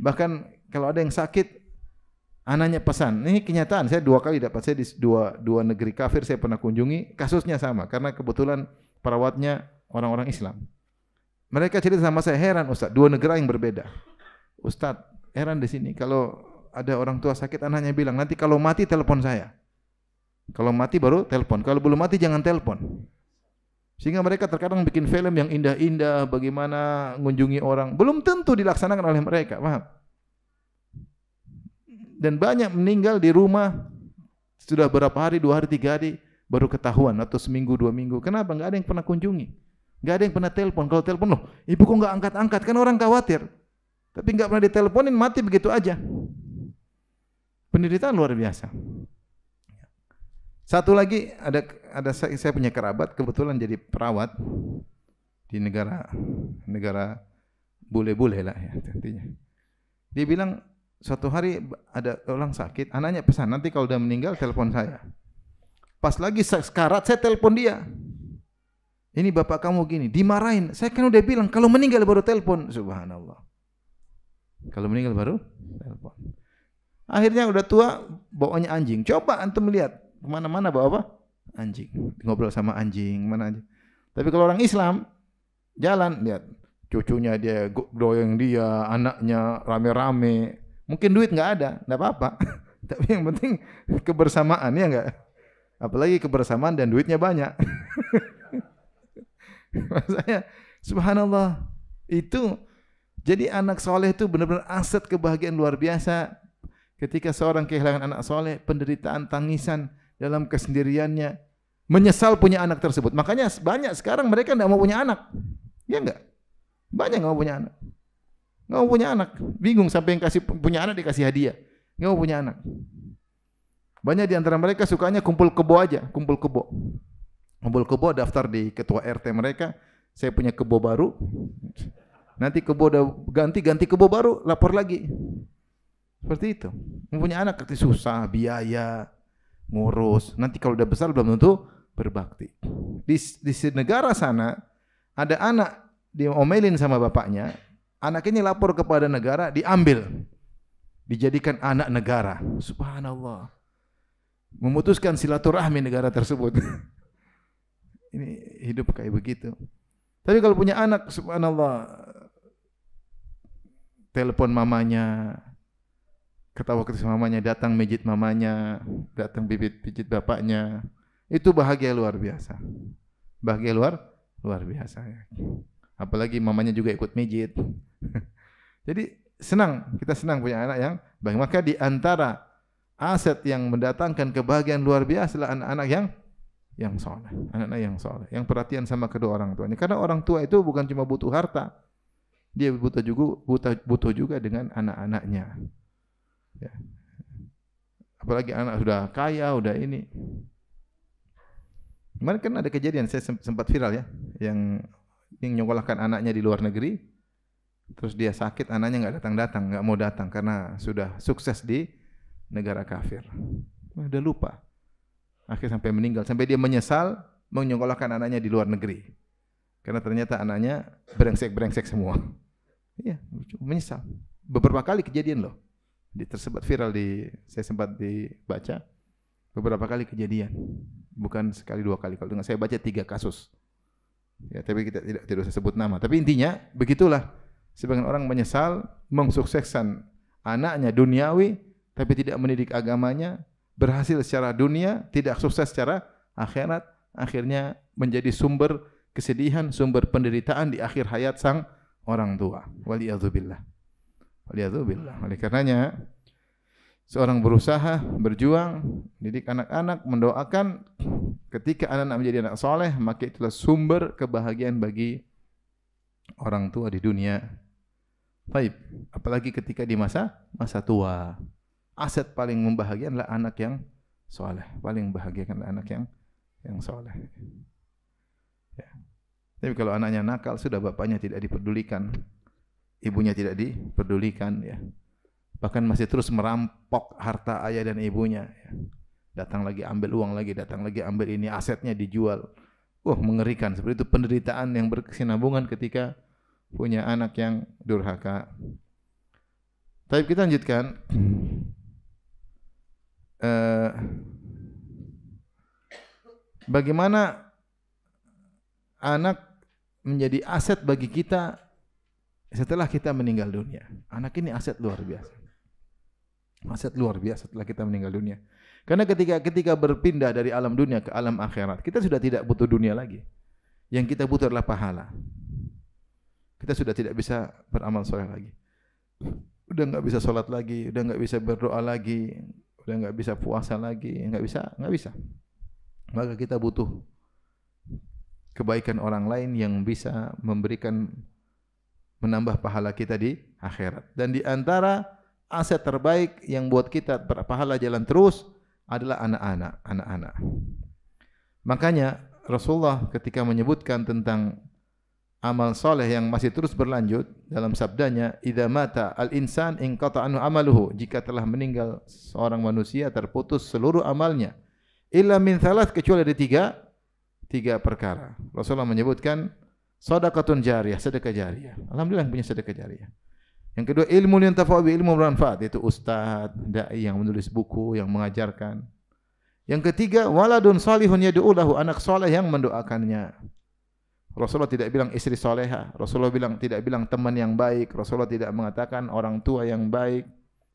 Bahkan kalau ada yang sakit, anaknya pesan. Ini kenyataan, saya 2 kali dapat, saya di dua negeri kafir saya pernah kunjungi, kasusnya sama, karena kebetulan perawatnya orang-orang Islam. Mereka cerita sama saya, heran Ustaz, 2 negara yang berbeda. Ustaz, heran di sini, kalau ada orang tua sakit, anaknya bilang, nanti kalau mati telepon saya. Kalau mati baru telepon, kalau belum mati jangan telepon. Sehingga mereka terkadang bikin film yang indah-indah, bagaimana mengunjungi orang, belum tentu dilaksanakan oleh mereka, paham? Dan banyak meninggal di rumah, sudah berapa hari, 2 hari, 3 hari, baru ketahuan, atau seminggu, 2 minggu. Kenapa? Enggak ada yang pernah kunjungi. Enggak ada yang pernah telepon. Kalau telepon, loh, ibu kok enggak angkat-angkat? Kan orang khawatir. Tapi enggak pernah diteleponin, mati begitu aja. Penderitaan luar biasa. Satu lagi, ada saya punya kerabat, kebetulan jadi perawat di negara bule-bule lah ya intinya. Dia bilang, suatu hari ada orang sakit, anaknya pesan, nanti kalau udah meninggal telepon saya. Pas lagi sekarat saya telepon dia. Ini bapak kamu gini, dimarahin. Saya kan udah bilang kalau meninggal baru telepon. Subhanallah. Kalau meninggal baru telepon. Akhirnya udah tua, bawanya anjing. Coba antum lihat kemana-mana bawa apa? Anjing. Ngobrol sama anjing, mana aja. Tapi kalau orang Islam jalan lihat cucunya dia doyong dia, anaknya rame-rame. Mungkin duit nggak ada, nggak apa-apa. Tapi yang penting kebersamaan, ya nggak? Apalagi kebersamaan dan duitnya banyak. Maksudnya, subhanallah, itu jadi anak soleh itu benar-benar aset kebahagiaan luar biasa. Ketika seorang kehilangan anak soleh, penderitaan, tangisan dalam kesendiriannya, menyesal punya anak tersebut. Makanya banyak sekarang mereka tidak mau punya anak, ya enggak? Banyak nggak mau punya anak. Nggak mau punya anak, bingung sampai yang kasih punya anak dikasih hadiah, nggak mau punya anak. Banyak di antara mereka sukanya kumpul kebo aja, kumpul kebo daftar di ketua RT mereka. Saya punya kebo baru, nanti kebo udah ganti kebo baru, lapor lagi. Seperti itu. Mempunyai anak nanti susah, biaya, ngurus. Nanti kalau udah besar belum tentu berbakti. Di negara sana ada anak diomelin sama bapaknya. Anak ini lapor kepada negara, diambil, dijadikan anak negara. Subhanallah. Memutuskan silaturahmi negara tersebut. Ini hidup kayak begitu. Tapi kalau punya anak, subhanallah, telepon mamanya, ketawa-ketawa mamanya, datang mijit mamanya, datang pijit bapaknya. Itu bahagia luar biasa. Bahagia luar biasa. Apalagi mamanya juga ikut mijit. Jadi kita senang punya anak yang baik. Maka di antara aset yang mendatangkan kebahagiaan luar biasa adalah anak-anak yang soleh, anak-anak yang soleh, yang perhatian sama kedua orang tuanya. Karena orang tua itu bukan cuma butuh harta, dia butuh juga dengan anak-anaknya. Ya. Apalagi anak sudah kaya, udah ini. Kemarin kan ada kejadian, saya sempat viral ya, yang nyokolahkan anaknya di luar negeri, terus dia sakit, anaknya nggak mau datang karena sudah sukses di negara kafir. Udah lupa. Akhirnya sampai meninggal, sampai dia menyesal menyekolahkan anaknya di luar negeri. Karena ternyata anaknya brengsek semua. Iya, menyesal. Beberapa kali kejadian loh. Tersebar viral saya sempat dibaca beberapa kali kejadian. Bukan sekali 2 kali. Kalau saya baca 3 kasus. Ya, tapi kita tidak usah sebut nama. Tapi intinya begitulah. Sebagian orang menyesal mensukseskan anaknya duniawi tapi tidak mendidik agamanya, berhasil secara dunia, tidak sukses secara akhirat, akhirnya menjadi sumber kesedihan, sumber penderitaan di akhir hayat sang orang tua. Waliyadzubillah. Oleh karenanya seorang berusaha, berjuang, didik anak-anak, mendoakan ketika anak-anak menjadi anak soleh, maka itulah sumber kebahagiaan bagi orang tua di dunia. Baik, apalagi ketika di masa tua. Aset paling membahagiakan adalah anak yang soleh. Paling membahagiakan adalah anak yang soleh. Ya. Tapi kalau anaknya nakal, sudah bapaknya tidak diperdulikan, ibunya tidak diperdulikan, ya. Bahkan masih terus merampok harta ayah dan ibunya. Datang lagi ambil uang lagi, datang lagi ambil ini, asetnya dijual. Wah, mengerikan. Seperti itu penderitaan yang berkesinambungan ketika punya anak yang durhaka. Tapi kita lanjutkan. Bagaimana anak menjadi aset bagi kita setelah kita meninggal dunia. Anak ini aset luar biasa. Aset luar biasa setelah kita meninggal dunia. Karena ketika berpindah dari alam dunia ke alam akhirat, kita sudah tidak butuh dunia lagi. Yang kita butuh adalah pahala. Kita sudah tidak bisa beramal soleh lagi. Udah enggak bisa salat lagi, udah enggak bisa berdoa lagi, udah enggak bisa puasa lagi, enggak bisa. Maka kita butuh kebaikan orang lain yang bisa menambah pahala kita di akhirat. Dan di antara aset terbaik yang buat kita berpahala jalan terus adalah anak-anak. Makanya Rasulullah ketika menyebutkan tentang amal soleh yang masih terus berlanjut dalam sabdanya, idza mata al-insan inqata anhu amaluhu, jika telah meninggal seorang manusia terputus seluruh amalnya, illa min thalath, kecuali dari tiga perkara. Rasulullah menyebutkan sedekatun jariyah, sedekah jariyah. Alhamdulillah punya sedekah jariyah. Yang kedua, ilmu yang tafa'u bi ilmu bermanfaat, yaitu ustaz, dai yang menulis buku, yang mengajarkan. Yang ketiga, waladun salihun yad'u lahu, anak saleh yang mendoakannya. Rasulullah tidak bilang istri soleha, Rasulullah tidak bilang teman yang baik, Rasulullah tidak mengatakan orang tua yang baik.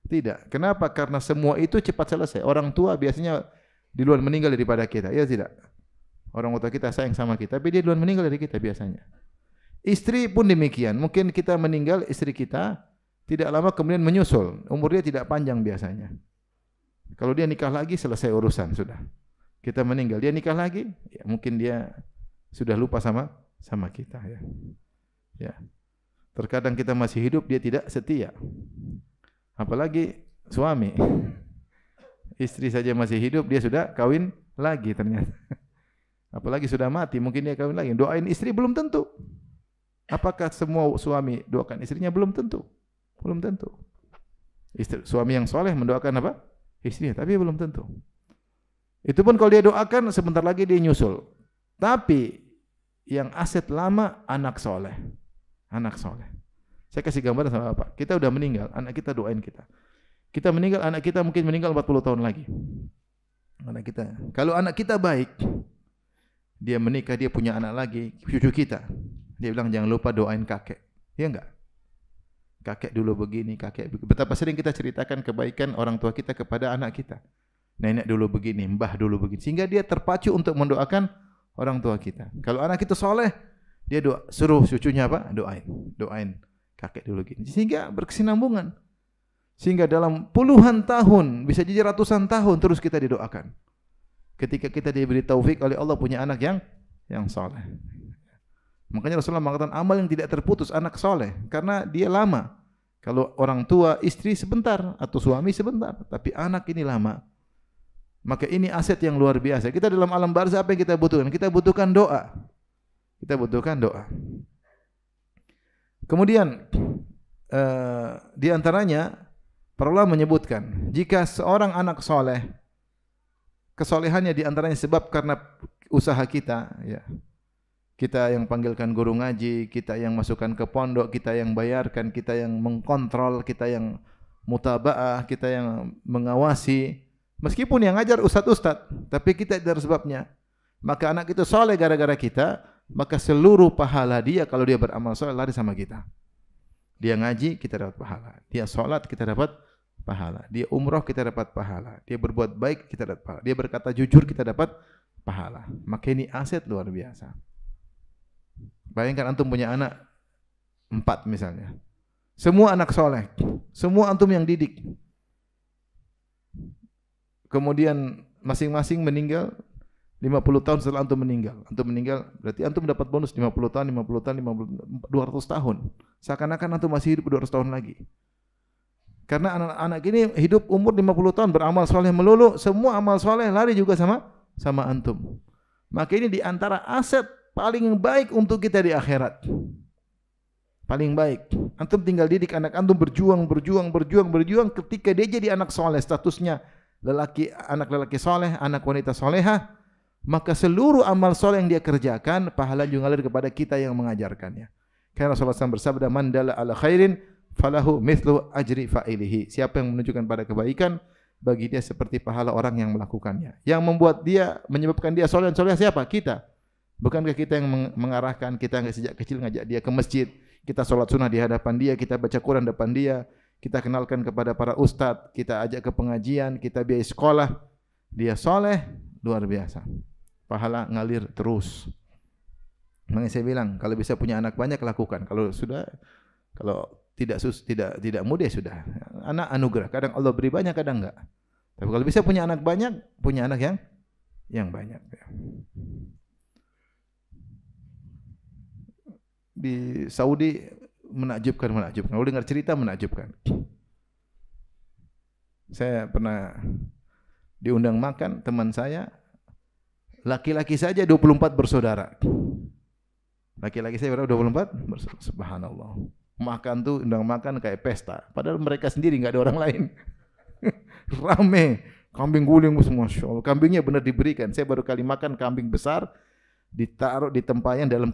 Tidak. Kenapa? Karena semua itu cepat selesai. Orang tua biasanya duluan meninggal daripada kita. Ya tidak. Orang tua kita sayang sama kita, tapi dia duluan meninggal dari kita biasanya. Istri pun demikian. Mungkin kita meninggal, istri kita tidak lama kemudian menyusul. Umur dia tidak panjang biasanya. Kalau dia nikah lagi, selesai urusan sudah. Kita meninggal, dia nikah lagi, ya mungkin dia sudah lupa sama kita. Ya. Terkadang kita masih hidup, dia tidak setia. Apalagi suami. Istri saja masih hidup, dia sudah kawin lagi ternyata. Apalagi sudah mati, mungkin dia kawin lagi. Doain istri belum tentu. Apakah semua suami doakan istrinya? Belum tentu. Belum tentu. Suami yang soleh mendoakan apa? Istrinya, tapi belum tentu. Itu pun kalau dia doakan, sebentar lagi dia nyusul. Tapi yang aset lama anak soleh. Anak soleh. Saya kasih gambaran sama Bapak. Kita udah meninggal, anak kita doain kita. Kita meninggal, anak kita mungkin meninggal 40 tahun lagi. Anak kita. Kalau anak kita baik, dia menikah, dia punya anak lagi, cucu kita. Dia bilang jangan lupa doain kakek. Iya enggak? Kakek dulu begini, kakek begini. Betapa sering kita ceritakan kebaikan orang tua kita kepada anak kita. Nenek dulu begini, mbah dulu begini. Sehingga dia terpacu untuk mendoakan orang tua kita. Kalau anak kita soleh, dia suruh cucunya apa? Doain kakek dulu gini. Sehingga berkesinambungan. Sehingga dalam puluhan tahun, bisa jadi ratusan tahun terus kita didoakan. Ketika kita diberi taufik oleh Allah punya anak yang soleh. Makanya Rasulullah mengatakan amal yang tidak terputus anak soleh, karena dia lama. Kalau orang tua, istri sebentar atau suami sebentar, tapi anak ini lama. Maka ini aset yang luar biasa. Kita dalam alam barzah apa yang kita butuhkan? Kita butuhkan doa. Kita butuhkan doa. Kemudian di antaranya para ulama menyebutkan jika seorang anak soleh, kesolehannya di antaranya sebab karena usaha kita, ya. Kita yang panggilkan guru ngaji, kita yang masukkan ke pondok, kita yang bayarkan, kita yang mengkontrol, kita yang mutabaah, kita yang mengawasi. Meskipun yang ngajar ustaz-ustaz, tapi kita dari sebabnya. Maka anak itu soleh gara-gara kita, maka seluruh pahala dia kalau dia beramal soleh lari sama kita. Dia ngaji, kita dapat pahala. Dia sholat, kita dapat pahala. Dia umroh, kita dapat pahala. Dia berbuat baik, kita dapat pahala. Dia berkata jujur, kita dapat pahala. Maka ini aset luar biasa. Bayangkan antum punya anak 4 misalnya. Semua anak soleh. Semua antum yang didik. Kemudian masing-masing meninggal 50 tahun setelah antum meninggal. Antum meninggal berarti antum dapat bonus 50 tahun, 50 tahun, 200 tahun. Seakan-akan antum masih hidup 200 tahun lagi. Karena anak-anak ini hidup umur 50 tahun beramal soleh melulu, semua amal soleh lari juga sama antum. Maka ini di antara aset paling baik untuk kita di akhirat. Paling baik. Antum tinggal didik anak antum berjuang ketika dia jadi anak soleh, statusnya anak lelaki soleh, anak wanita solehah, maka seluruh amal soleh yang dia kerjakan, pahala juga ngalir kepada kita yang mengajarkannya. Karena Rasulullah SAW bersabda, "Man dalla ala khairin falahu mithlu ajri fa'ilihi." Siapa yang menunjukkan pada kebaikan, bagi dia seperti pahala orang yang melakukannya. Yang membuat dia, menyebabkan dia soleh dan soleh siapa? Kita. Bukankah kita yang mengarahkan, kita yang sejak kecil ngajak dia ke masjid, kita sholat sunnah di hadapan dia, kita baca Quran depan dia, kita kenalkan kepada para ustadz, kita ajak ke pengajian, kita biayai sekolah. Dia soleh, luar biasa. Pahala ngalir terus. Makanya saya bilang, kalau bisa punya anak banyak lakukan. Kalau tidak mudah sudah. Anak anugerah. Kadang Allah beri banyak, kadang enggak. Tapi kalau bisa punya anak banyak, punya anak yang banyak. Di Saudi menakjubkan. Kalau dengar cerita menakjubkan. Saya pernah diundang makan, teman saya laki-laki saja 24 bersaudara. Laki-laki saya berapa? 24 bersaudara. Subhanallah. Makan tuh undang makan kayak pesta. Padahal mereka sendiri enggak ada orang lain. Rame. Kambing guling semua. Masya Allah. Kambingnya benar diberikan. Saya baru kali makan kambing besar, ditaruh di tempayan dalam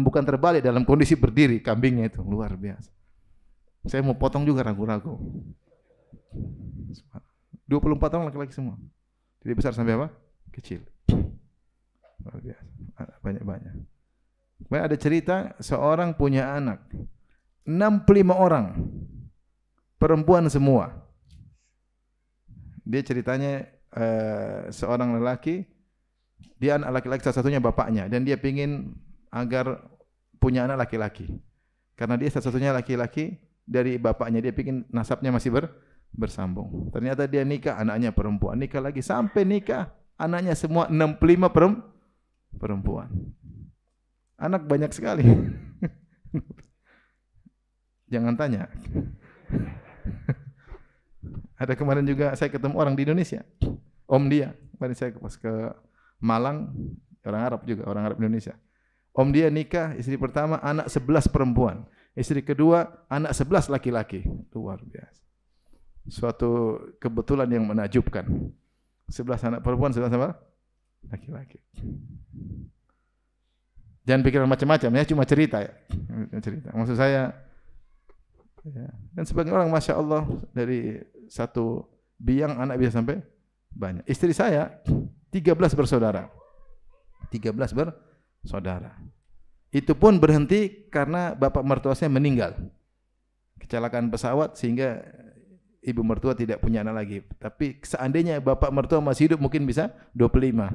bukan terbalik, dalam kondisi berdiri kambingnya itu. Luar biasa. Saya mau potong juga ragu-ragu. 24 orang laki-laki semua. Jadi besar sampai apa? Kecil. Luar biasa. Banyak-banyak. Kemudian ada cerita seorang punya anak 65 orang, perempuan semua. Dia ceritanya seorang lelaki, dia anak laki-laki salah satunya bapaknya, dan dia pingin agar punya anak laki-laki. Karena dia satu-satunya laki-laki dari bapaknya, dia pingin nasabnya masih bersambung. Ternyata dia nikah, anaknya perempuan, nikah lagi sampai nikah, anaknya semua 65 perempuan. Anak banyak sekali. Jangan tanya. Ada kemarin juga saya ketemu orang di Indonesia. Om dia, kemarin saya pas ke Malang, orang Arab juga, orang Arab Indonesia. Om dia nikah, istri pertama anak 11 perempuan. Istri kedua anak 11 laki-laki. Luar biasa. Suatu kebetulan yang menakjubkan. 11 anak perempuan, 11 apa? Laki-laki. Jangan pikiran macam-macam ya, cuma cerita ya. Cerita. Maksud saya, ya. Dan sebagian orang Masya Allah dari satu biang anak bisa sampai banyak. Istri saya 13 bersaudara. 13 bersaudara. Itu pun berhenti karena bapak mertua saya meninggal. Kecelakaan pesawat sehingga ibu mertua tidak punya anak lagi. Tapi seandainya bapak mertua masih hidup mungkin bisa 25.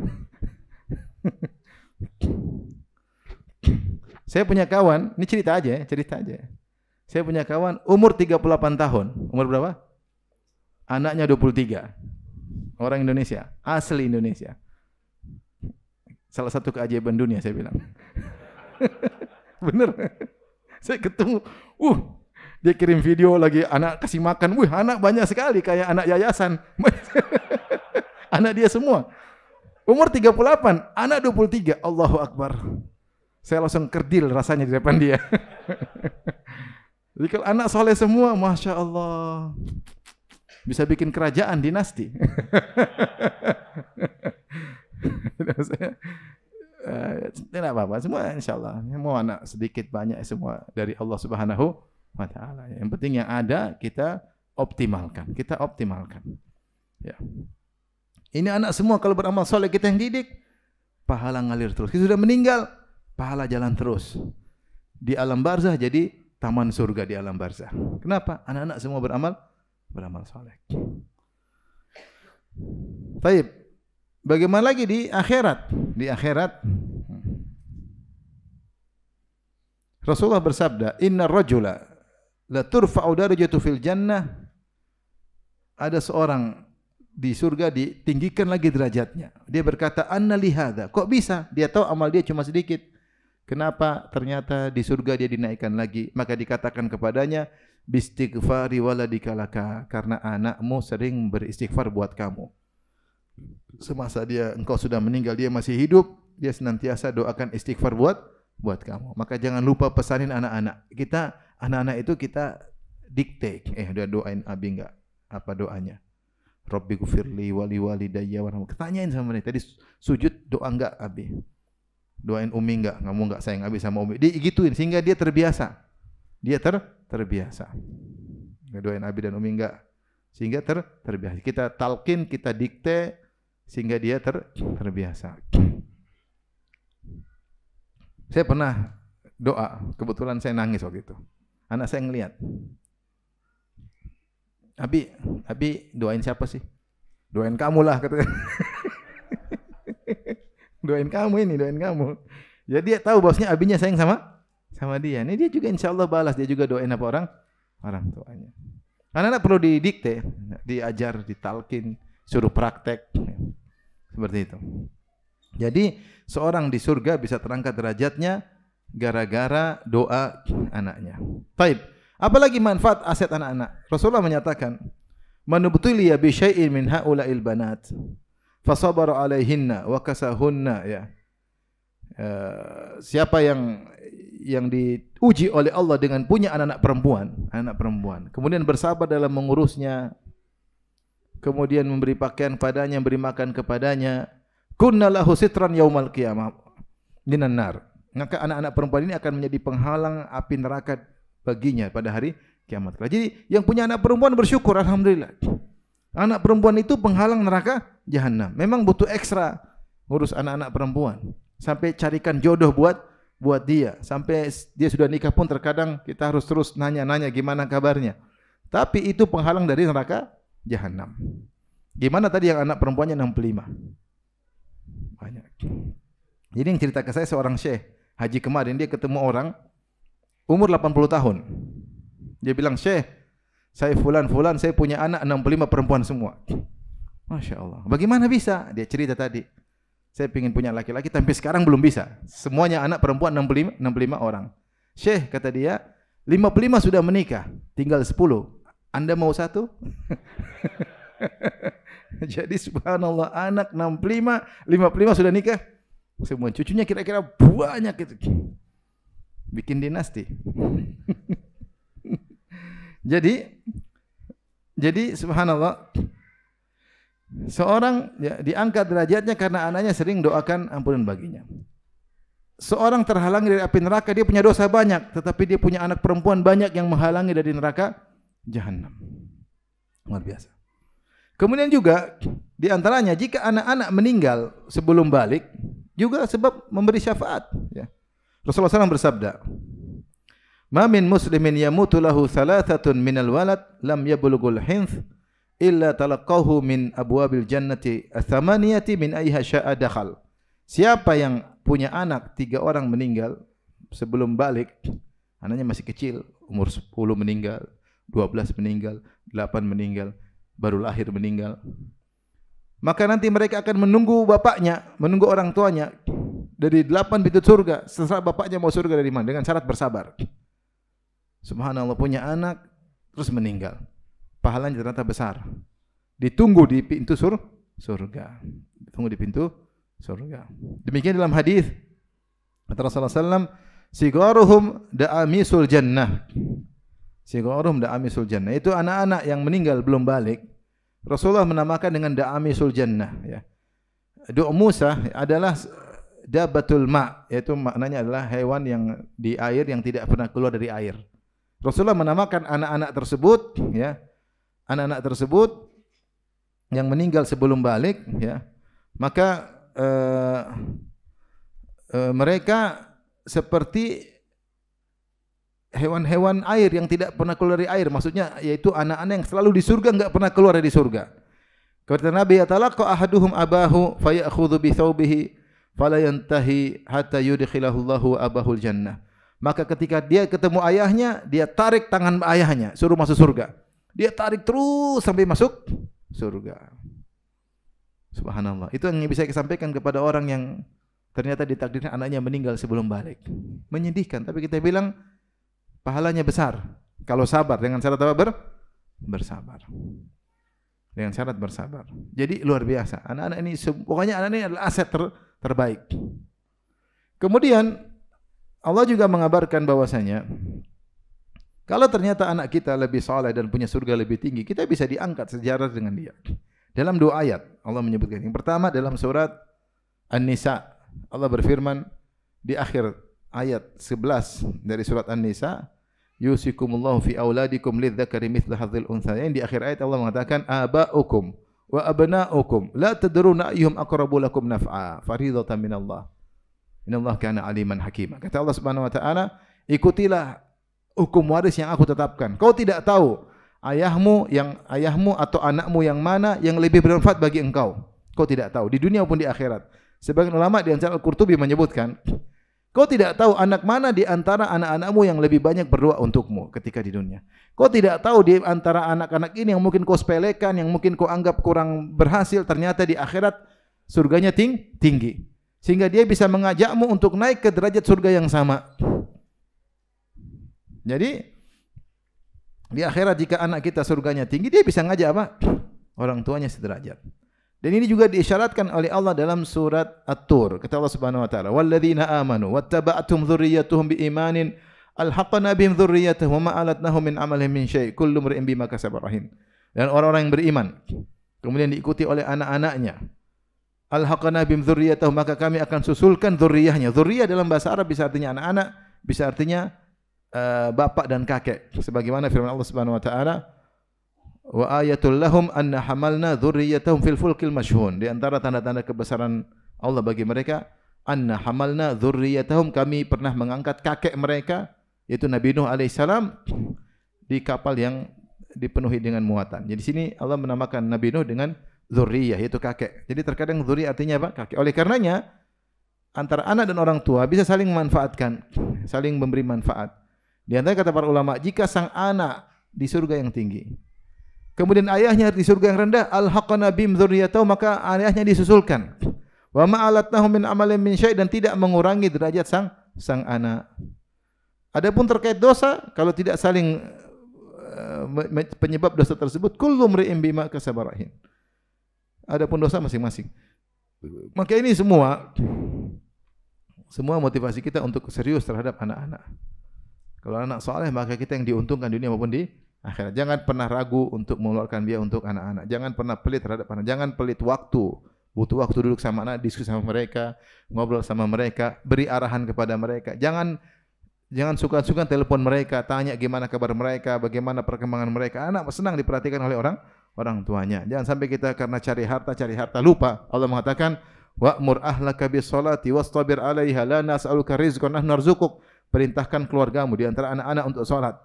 Saya punya kawan, ini cerita aja. Saya punya kawan umur 38 tahun. Umur berapa? Anaknya 23. Orang Indonesia, asli Indonesia. Salah satu keajaiban dunia saya bilang. Bener. Saya ketemu, dia kirim video lagi anak kasih makan. Anak banyak sekali kayak anak yayasan. Anak dia semua. Umur 38, anak 23. Allahu Akbar. Saya langsung kerdil rasanya di depan dia. Jadi kalau anak soleh semua, Masya Allah, bisa bikin kerajaan dinasti. Tidak apa-apa, semua insya Allah. Mau anak sedikit banyak semua dari Allah Subhanahu wa Ta'ala. Yang penting yang ada kita optimalkan. Ya. Ini anak semua kalau beramal soleh kita yang didik, pahala ngalir terus. Kita sudah meninggal, pahala jalan terus. Di alam barzah jadi taman surga di alam barzah. Kenapa? Anak-anak semua beramal soleh. Baik. Bagaimana lagi di akhirat? Di akhirat Rasulullah bersabda, "Inna rajula la turfa'u darajatu fil jannah." Ada seorang di surga ditinggikan lagi derajatnya. Dia berkata, "Anna li hadza?" Kok bisa? Dia tahu amal dia cuma sedikit. Kenapa? Ternyata di surga dia dinaikkan lagi. Maka dikatakan kepadanya, "Bistighfari waladika laka." Karena anakmu sering beristighfar buat kamu. Semasa engkau sudah meninggal, dia masih hidup, dia senantiasa doakan istighfar buat buat kamu. Maka jangan lupa pesanin anak-anak. Anak-anak itu kita dikte. Udah doain Abi enggak? Apa doanya? Rabbi gufirli wali walidayya warhamhum. Tanyain sama mereka. Tadi sujud doa enggak Abi? Doain Umi enggak? Kamu enggak sayang Abi sama Umi? Digituin sehingga dia terbiasa. Dia terbiasa. Doain Abi dan Umi enggak? Sehingga terbiasa. Kita talqin, kita dikte sehingga dia terbiasa. Saya pernah doa, kebetulan saya nangis waktu itu. Anak saya ngelihat. Abi doain siapa sih? Doain kamu lah katanya. Doain kamu ini, doain kamu. Jadi dia tahu bahwasanya Abinya sayang sama dia. Ini dia juga insya Allah balas, dia juga doain apa orang tuanya. Anak-anak perlu didikte, diajar, ditalkin, suruh praktek. Seperti itu. Jadi seorang di surga bisa terangkat derajatnya gara-gara doa anaknya. Taib. Apalagi manfaat aset anak-anak? Rasulullah menyatakan, "Man ubtuliya bi syai'in min haula'il banat, fasabara 'alaihinna wa kasahunna," ya. Siapa yang diuji oleh Allah dengan punya anak perempuan, kemudian bersabar dalam mengurusnya, kemudian memberi pakaian padanya, memberi makan kepadanya, kunna lahu sitran yaumal qiyamah minan nar. Maka anak-anak perempuan ini akan menjadi penghalang api neraka baginya pada hari kiamat. Jadi yang punya anak perempuan bersyukur, alhamdulillah. Anak perempuan itu penghalang neraka jahanam. Memang butuh ekstra ngurus anak-anak perempuan. Sampai carikan jodoh buat dia. Sampai dia sudah nikah pun terkadang kita harus terus nanya-nanya gimana kabarnya. Tapi itu penghalang dari neraka jahanam. Gimana tadi yang anak perempuannya 65? Banyak. Jadi yang cerita ke saya seorang syekh haji kemarin, dia ketemu orang umur 80 tahun. Dia bilang, "Syekh, saya fulan, saya punya anak 65 perempuan semua." Masya Allah. Bagaimana bisa? Dia cerita tadi. Saya ingin punya laki-laki tapi sekarang belum bisa. Semuanya anak perempuan 65 orang. Syekh, kata dia, 55 sudah menikah, tinggal 10. Anda mau satu? Jadi subhanallah, anak 65, 55 sudah nikah. Semua cucunya kira-kira banyak itu. Bikin dinasti. Jadi subhanallah, seorang diangkat derajatnya karena anaknya sering doakan ampunan baginya. Seorang terhalangi dari api neraka, dia punya dosa banyak, tetapi dia punya anak perempuan banyak yang menghalangi dari neraka jahanam. Luar biasa. Kemudian juga di antaranya jika anak-anak meninggal sebelum balik juga sebab memberi syafaat. Ya. Rasulullah SAW bersabda, "Ma min muslimin yamutu lahu thalathatun minal walad lam yablughul hinth illa talaqahu min abwabil jannati ats-tsamaniyati min ayha syaa dakhal." Siapa yang punya anak 3 orang meninggal sebelum balik, anaknya masih kecil, umur 10 meninggal, 12 meninggal, 8 meninggal, baru lahir meninggal, maka nanti mereka akan menunggu bapaknya, menunggu orang tuanya dari 8 pintu surga, setelah bapaknya mau surga dari mana, dengan syarat bersabar. Subhanallah, punya anak terus meninggal, pahalanya ternyata besar. Ditunggu di pintu surga. Ditunggu di pintu surga. Demikian dalam hadis kata Rasulullah SAW, "Sigaruhum da'amisul jannah." Sigaruhum da'amisul jannah. Itu anak-anak yang meninggal belum balik, Rasulullah menamakan dengan da'amisul jannah. Ya. Du'musa adalah dabatul ma', yaitu maknanya adalah hewan yang di air yang tidak pernah keluar dari air. Rasulullah menamakan anak-anak tersebut, ya, anak-anak tersebut yang meninggal sebelum balik, ya, maka mereka seperti hewan-hewan air yang tidak pernah keluar dari air. Maksudnya yaitu anak-anak yang selalu di surga, enggak pernah keluar dari surga. Kata Nabi, "Yatalaqa ahaduhum abahu fayakhudhu bi thawbihi fala yantahi hatta yudkhilahu Allahu abahul jannah." Maka ketika dia ketemu ayahnya, dia tarik tangan ayahnya, suruh masuk surga. Dia tarik terus sampai masuk surga. Subhanallah. Itu yang bisa saya sampaikan kepada orang yang ternyata ditakdirkan anaknya meninggal sebelum balik. Menyedihkan, tapi kita bilang pahalanya besar kalau sabar, dengan syarat apa? Bersabar. Dengan syarat bersabar. Jadi luar biasa. Anak-anak ini pokoknya anak ini adalah aset terbaik. Kemudian Allah juga mengabarkan bahwasanya kalau ternyata anak kita lebih saleh dan punya surga lebih tinggi, kita bisa diangkat sejajar dengan dia. Dalam 2 ayat Allah menyebutkan. Yang pertama dalam surat An-Nisa, Allah berfirman di akhir ayat 11 dari surat An-Nisa, yusikumullahu fi auladikum lidzakari mithlu hadzal unthayain. Di akhir ayat Allah mengatakan aba'ukum wa abna'ukum la tadruna ayyuhum aqrabu lakum naf'a faridatan minallah. Innallaha kana aliman hakima. Kata Allah Subhanahu wa taala, ikutilah hukum waris yang aku tetapkan. Kau tidak tahu ayahmu atau anakmu yang mana yang lebih bermanfaat bagi engkau. Kau tidak tahu di dunia maupun di akhirat. Sebagian ulama di antara Al-Qurtubi menyebutkan, kau tidak tahu anak mana di antara anak-anakmu yang lebih banyak berdoa untukmu ketika di dunia. Kau tidak tahu di antara anak-anak ini yang mungkin kau sepelekan, yang mungkin kau anggap kurang berhasil, ternyata di akhirat surganya tinggi. Sehingga dia bisa mengajakmu untuk naik ke derajat surga yang sama. Jadi di akhirat jika anak kita surganya tinggi, dia bisa ngajak apa? Orang tuanya sederajat. Dan ini juga diisyaratkan oleh Allah dalam surat At-Tur. Kata Allah Subhanahu wa taala, "Walladzina amanu wattaba'athum dzurriyyatuhum biimanin alhaqna bihim dzurriyyatahum wa ma alatnahum min amalihim min syai' kullu imrin bima kasaba rahin." Dan orang-orang yang beriman kemudian diikuti oleh anak-anaknya. Alhaqna bihim dzurriyyatahum, maka kami akan susulkan dzurriyyahnya. Dzurriyyah dalam bahasa Arab bisa artinya anak-anak, bisa artinya bapak dan kakek. Sebagaimana firman Allah Subhanahu wa taala, wa ayatul lahum anna hamalna dzurriyyatahum fil fulkil mashhun. Di antara tanda-tanda kebesaran Allah bagi mereka, anna hamalna dzurriyyatahum, kami pernah mengangkat kakek mereka yaitu Nabi Nuh alaihissalam di kapal yang dipenuhi dengan muatan. Jadi sini Allah menamakan Nabi Nuh dengan dzurriyyah yaitu kakek. Jadi terkadang dzurriyyah artinya apa? Kakek. Oleh karenanya antara anak dan orang tua bisa saling memanfaatkan, saling memberi manfaat. Di antara kata para ulama, jika sang anak di surga yang tinggi, kemudian ayahnya di surga yang rendah, alhaqna bihim dzurriyyatahum, maka ayahnya disusulkan. Wa ma alatnahum min amalin min syai', dan tidak mengurangi derajat sang anak. Adapun terkait dosa, kalau tidak saling penyebab dosa tersebut, kullu mri'in bima kasaba rahin. Adapun dosa masing-masing. Maka ini semua motivasi kita untuk serius terhadap anak-anak. Kalau anak saleh maka kita yang diuntungkan dunia maupun di akhirat. Jangan pernah ragu untuk mengeluarkan biaya untuk anak-anak. Jangan pernah pelit terhadap anak. Jangan pelit waktu. Butuh waktu duduk sama anak, diskusi sama mereka, ngobrol sama mereka, beri arahan kepada mereka. Jangan suka-suka telepon mereka, tanya gimana kabar mereka, bagaimana perkembangan mereka. Anak senang diperhatikan oleh orang tuanya. Jangan sampai kita karena cari harta lupa. Allah mengatakan, wa'mur ahlaka bis-sholati wastabir 'alaiha la nas'aluka rizqan nahnu narzuquk. Perintahkan keluargamu di antara anak-anak untuk salat.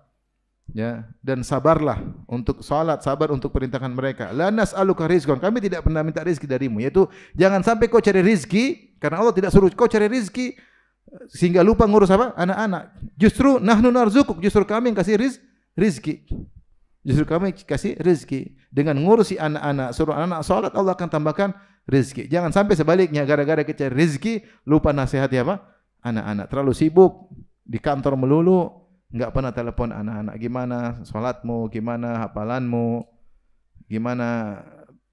Ya, dan sabarlah untuk salat, sabar untuk perintahkan mereka. La nas'aluka rizqan, kami tidak pernah minta rezeki darimu. Yaitu jangan sampai kau cari rezeki karena Allah tidak suruh kau cari rezeki sehingga lupa ngurus apa? Anak-anak. Justru nahnu narzuquk, justru kami yang kasih rezeki. Justru kami kasih rezeki dengan ngurusi anak-anak, suruh anak-anak salat, Allah akan tambahkan rezeki. Jangan sampai sebaliknya, gara-gara kita cari rezeki lupa nasihati apa? Anak-anak. Terlalu sibuk di kantor melulu, enggak pernah telepon anak-anak. Gimana salatmu, gimana hafalanmu, gimana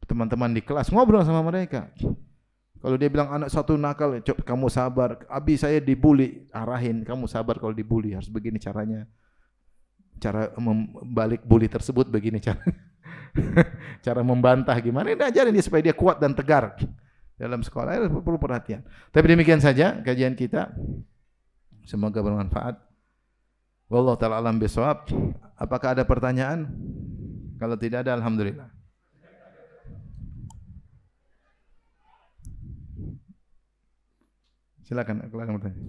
teman-teman di kelas, ngobrol sama mereka. Kalau dia bilang anak satu nakal, kamu sabar. Abi saya dibully, arahin, kamu sabar kalau dibully, harus begini caranya. Cara membalik bully tersebut begini caranya. Cara membantah gimana? Ini ajarin dia supaya dia kuat dan tegar dalam sekolah. Perlu perhatian. Tapi demikian saja kajian kita. Semoga bermanfaat. Wallahu ta'ala alam bisawab. Apakah ada pertanyaan? Kalau tidak ada, alhamdulillah. Silakan bertanya.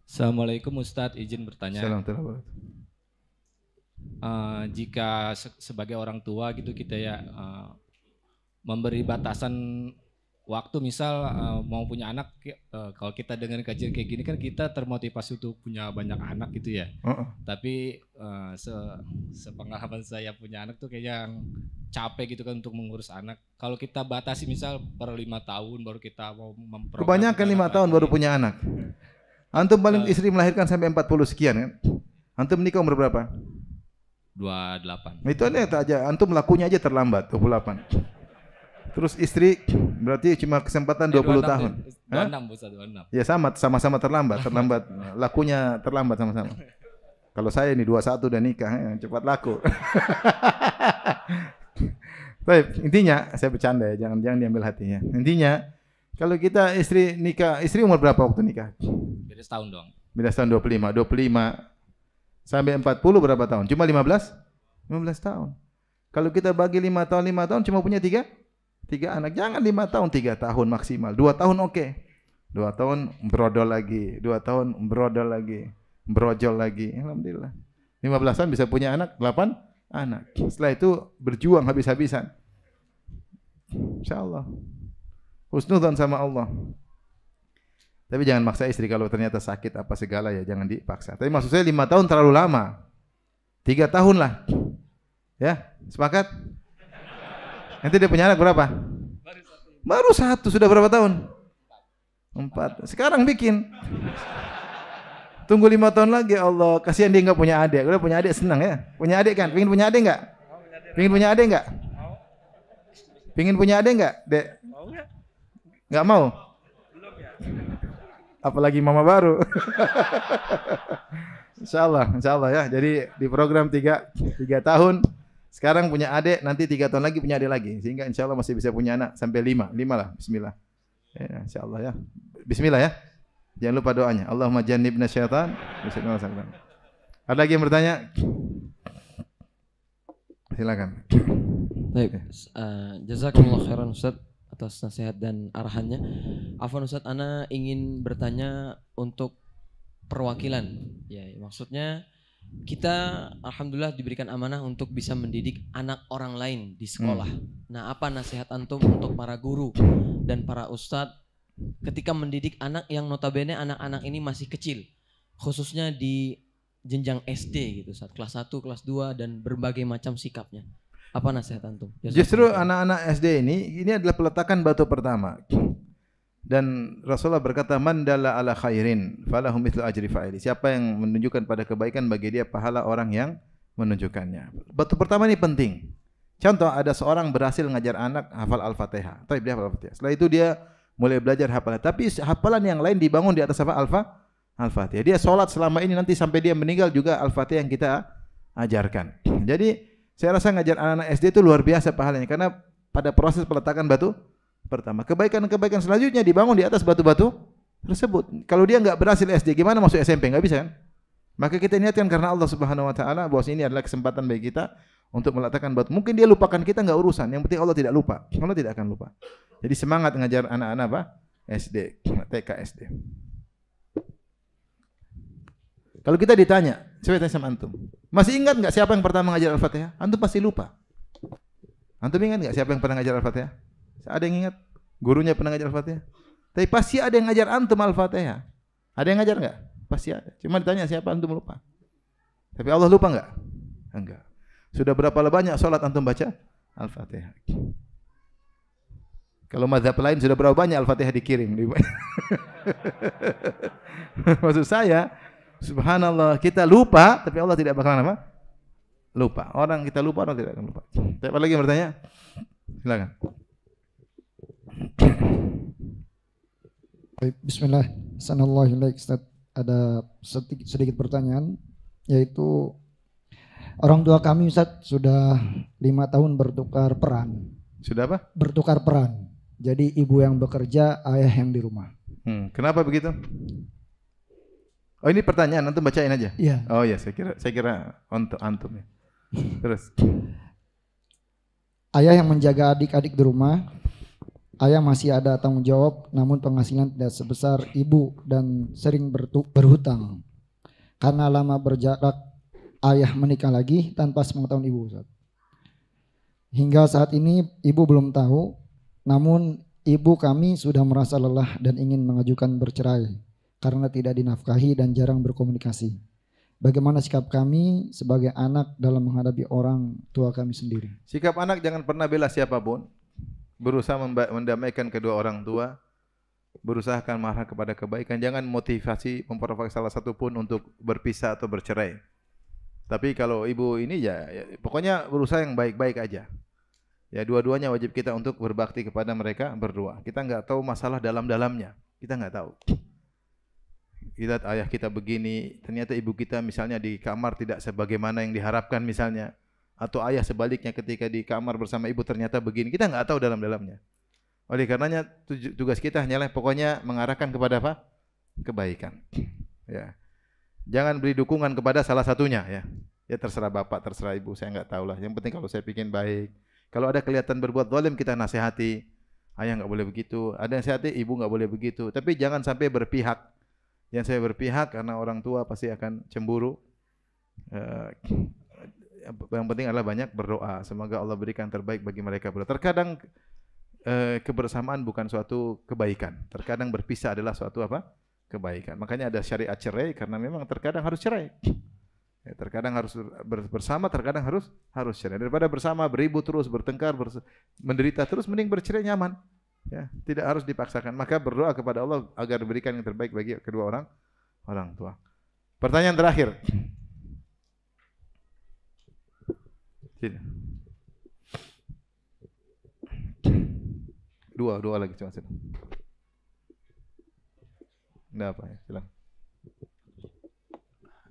Assalamualaikum Ustadz, izin bertanya. Assalamualaikum. Jika sebagai orang tua gitu kita ya memberi batasan waktu, misal mau punya anak, kalau kita dengan kajian kayak gini kan kita termotivasi untuk punya banyak anak gitu ya. Tapi sepengalaman saya punya anak tuh kayak yang capek gitu kan untuk mengurus anak. Kalau kita batasi misal per 5 tahun baru kita mau memprogram. Kebanyakan 5 tahun baru punya anak. Antum paling istri melahirkan sampai 40 sekian kan? Antum menikah umur berapa? 28. Itu aja antum lakunya aja terlambat 28. Terus istri berarti cuma kesempatan 20 tahun. 26 Ustaz, 26. Ya sama-sama terlambat. Lakunya terlambat sama-sama. Kalau saya ini 21 udah nikah, cepat laku. Baik, intinya saya bercanda ya, jangan diambil hatinya. Intinya kalau kita istri nikah, istri umur berapa waktu nikah? Beda setahun doang. Beda tahun 25 sampai 40 berapa tahun? Cuma 15 tahun. Kalau kita bagi 5 tahun cuma punya 3 anak. Jangan 5 tahun, 3 tahun maksimal. 2 tahun oke. 2 tahun brodol lagi, 2 tahun brodol lagi, brojol lagi. Alhamdulillah. 15 tahun bisa punya anak, 8 anak. Setelah itu berjuang habis-habisan. Insyaallah. Husnudzan sama Allah. Tapi jangan maksa istri kalau ternyata sakit apa segala ya, jangan dipaksa. Tapi maksud saya 5 tahun terlalu lama. 3 tahun lah. Ya, sepakat? Nanti dia punya anak berapa? Baru 1, sudah berapa tahun? 4. Sekarang bikin. Tunggu 5 tahun lagi, Allah. Kasihan dia enggak punya adik. Udah punya adik senang ya? Punya adik kan? Pengin punya adik enggak? Pengin punya adik enggak? Pengin punya adik enggak, Dek? Enggak mau? Apalagi mama baru. Insyaallah ya. Jadi di program 3 tahun, sekarang punya adik, nanti 3 tahun lagi punya adik lagi. Sehingga insyaallah masih bisa punya anak sampai 5 lah. Bismillah. Ya, insyaallah ya. Bismillah ya. Jangan lupa doanya. Allahumma jannibna syaitan. Ada lagi yang bertanya? Silakan. Baik. Jazakumullah khairan Ustaz atas nasihat dan arahannya. Afwan Ustaz, ana ingin bertanya untuk perwakilan. Ya, maksudnya kita alhamdulillah diberikan amanah untuk bisa mendidik anak orang lain di sekolah. Nah, apa nasihat antum untuk para guru dan para ustadz ketika mendidik anak yang notabene anak-anak ini masih kecil, khususnya di jenjang SD gitu, saat kelas 1, kelas 2 dan berbagai macam sikapnya. Apa nasihat antum? Justru anak-anak SD ini adalah peletakan batu pertama. Dan Rasulullah berkata, man dalla ala khairin falahu mithlu ajri fa'ili. Siapa yang menunjukkan pada kebaikan, bagi dia pahala orang yang menunjukkannya. Batu pertama ini penting. Contoh, ada seorang berhasil ngajar anak hafal Al-Fatihah. Tapi dia hafal Al-Fatihah. Setelah itu dia mulai belajar hafalan. Tapi hafalan yang lain dibangun di atas apa? Al-Fatihah. Dia sholat selama ini, nanti sampai dia meninggal juga Al-Fatihah yang kita ajarkan. Jadi saya rasa ngajar anak-anak SD itu luar biasa pahalanya, karena pada proses peletakan batu pertama, kebaikan-kebaikan selanjutnya dibangun di atas batu-batu tersebut. Kalau dia enggak berhasil SD, gimana masuk SMP? Enggak bisa kan? Maka kita niatkan karena Allah Subhanahu wa taala bahwa ini adalah kesempatan bagi kita untuk meletakkan batu. Mungkin dia lupakan kita, enggak urusan. Yang penting Allah tidak lupa. Allah tidak akan lupa. Jadi semangat ngajar anak-anak apa? SD, TK, SD. Kalau kita ditanya, saya tanya sama antum, masih ingat enggak siapa yang pertama ngajar Al-Fatihah? Antum pasti lupa. Antum ingat enggak siapa yang pernah ngajar Al-Fatihah? Ada yang ingat? Gurunya pernah ngajar Al-Fatihah? Tapi pasti ada yang ngajar antum Al-Fatihah. Ada yang ngajar enggak? Pasti ada. Cuma ditanya siapa, antum lupa. Tapi Allah lupa enggak? Enggak. Sudah berapa banyak salat antum baca Al-Fatihah? Kalau mazhab lain sudah berapa banyak Al-Fatihah dikirim? Maksud saya, subhanallah, kita lupa tapi Allah tidak bakalan apa? Lupa. Orang kita lupa, orang tidak akan lupa. Siapa lagi yang bertanya? Silakan. Bismillah. Assalamualaikum Ustaz. Ada sedikit pertanyaan, yaitu orang tua kami Ustaz sudah 5 tahun bertukar peran. Sudah apa? Bertukar peran. Jadi ibu yang bekerja, ayah yang di rumah. Kenapa begitu? Oh, ini pertanyaan, antum bacain aja. Iya. Oh ya, saya kira untuk antum ya. Terus. Ayah yang menjaga adik-adik di rumah. Ayah masih ada tanggung jawab, namun penghasilan tidak sebesar ibu dan sering berhutang. Karena lama berjarak, ayah menikah lagi tanpa sepengetahuan ibu. Ustaz. Hingga saat ini ibu belum tahu, namun ibu kami sudah merasa lelah dan ingin mengajukan bercerai karena tidak dinafkahi dan jarang berkomunikasi. Bagaimana sikap kami sebagai anak dalam menghadapi orang tua kami sendiri? Sikap anak jangan pernah bela siapapun. Berusaha mendamaikan kedua orang tua, berusahakan marah kepada kebaikan, jangan motivasi memprovokasi salah satu pun untuk berpisah atau bercerai. Tapi kalau ibu ini ya pokoknya berusaha yang baik-baik aja. Ya dua-duanya wajib kita untuk berbakti kepada mereka berdua. Kita nggak tahu masalah dalam-dalamnya. Kita nggak tahu. Kita ayah kita begini, ternyata ibu kita misalnya di kamar tidak sebagaimana yang diharapkan misalnya. Atau ayah sebaliknya ketika di kamar bersama ibu ternyata begini. Kita nggak tahu dalam-dalamnya. Oleh karenanya tugas kita hanyalah pokoknya mengarahkan kepada apa? Kebaikan. Ya. Jangan beri dukungan kepada salah satunya ya. Ya terserah bapak, terserah ibu, saya nggak tahu lah. Yang penting kalau saya bikin baik. Kalau ada kelihatan berbuat zalim kita nasihati. Ayah nggak boleh begitu. Ada yang nasihati, ibu nggak boleh begitu. Tapi jangan sampai berpihak. Yang saya berpihak karena orang tua pasti akan cemburu. Yang penting adalah banyak berdoa. Semoga Allah berikan terbaik bagi mereka berdua. Terkadang kebersamaan bukan suatu kebaikan. Terkadang berpisah adalah suatu apa? Kebaikan. Makanya ada syariat cerai karena memang terkadang harus cerai. Ya, terkadang harus bersama, terkadang harus cerai. Daripada bersama berribut terus, bertengkar, menderita terus, mending bercerai nyaman. Ya, tidak harus dipaksakan. Maka berdoa kepada Allah agar diberikan yang terbaik bagi kedua orang tua. Pertanyaan terakhir. Sini. Dua lagi cuma sini. Nggak apa ya, silakan.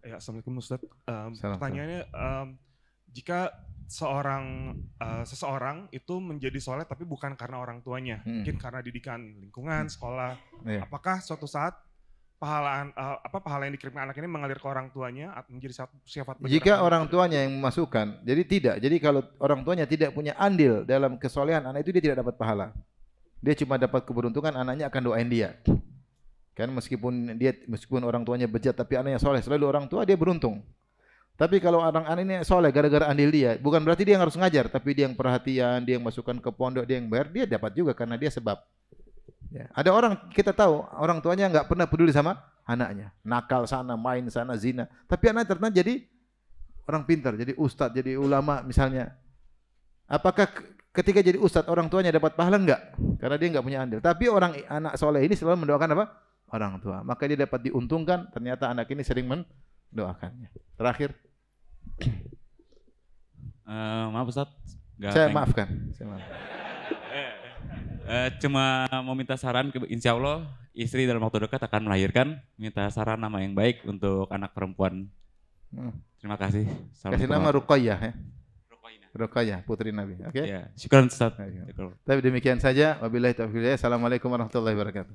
Ya, assalamualaikum Ustaz. Pertanyaannya, jika seseorang itu menjadi soleh tapi bukan karena orang tuanya, mungkin karena didikan lingkungan, sekolah, apakah suatu saat pahala yang dikirimkan anak ini mengalir ke orang tuanya menjadi sifat? Jika orang tuanya yang memasukkan, jadi tidak. Jadi kalau orang tuanya tidak punya andil dalam kesolehan anak itu, dia tidak dapat pahala. Dia cuma dapat keberuntungan, anaknya akan doain dia. Kan meskipun orang tuanya bejat tapi anaknya soleh, selalu orang tua dia beruntung. Tapi kalau anak ini soleh gara-gara andil dia, bukan berarti dia yang harus ngajar, tapi dia yang perhatian, dia yang masukkan ke pondok, dia yang bayar, dia dapat juga karena dia sebab. Ya. Ada orang kita tahu orang tuanya nggak pernah peduli sama anaknya, nakal sana, main sana, zina. Tapi anaknya ternyata jadi orang pintar, jadi ustadz, jadi ulama misalnya. Apakah ketika jadi ustadz orang tuanya dapat pahala? Enggak, karena dia nggak punya andil. Tapi anak soleh ini selalu mendoakan apa? Orang tua. Maka dia dapat diuntungkan, ternyata anak ini sering mendoakannya. Terakhir. Maaf Ustaz. Saya maafkan. Cuma mau minta saran, insya Allah istri dalam waktu dekat akan melahirkan. Minta saran nama yang baik untuk anak perempuan. Terima kasih. Kasih nama Ruqayyah ya. Ruqayyah, putri Nabi. Oke? Ya, syukran Ustaz. Tapi demikian saja. Wabillahi taufiq. Assalamualaikum warahmatullahi wabarakatuh.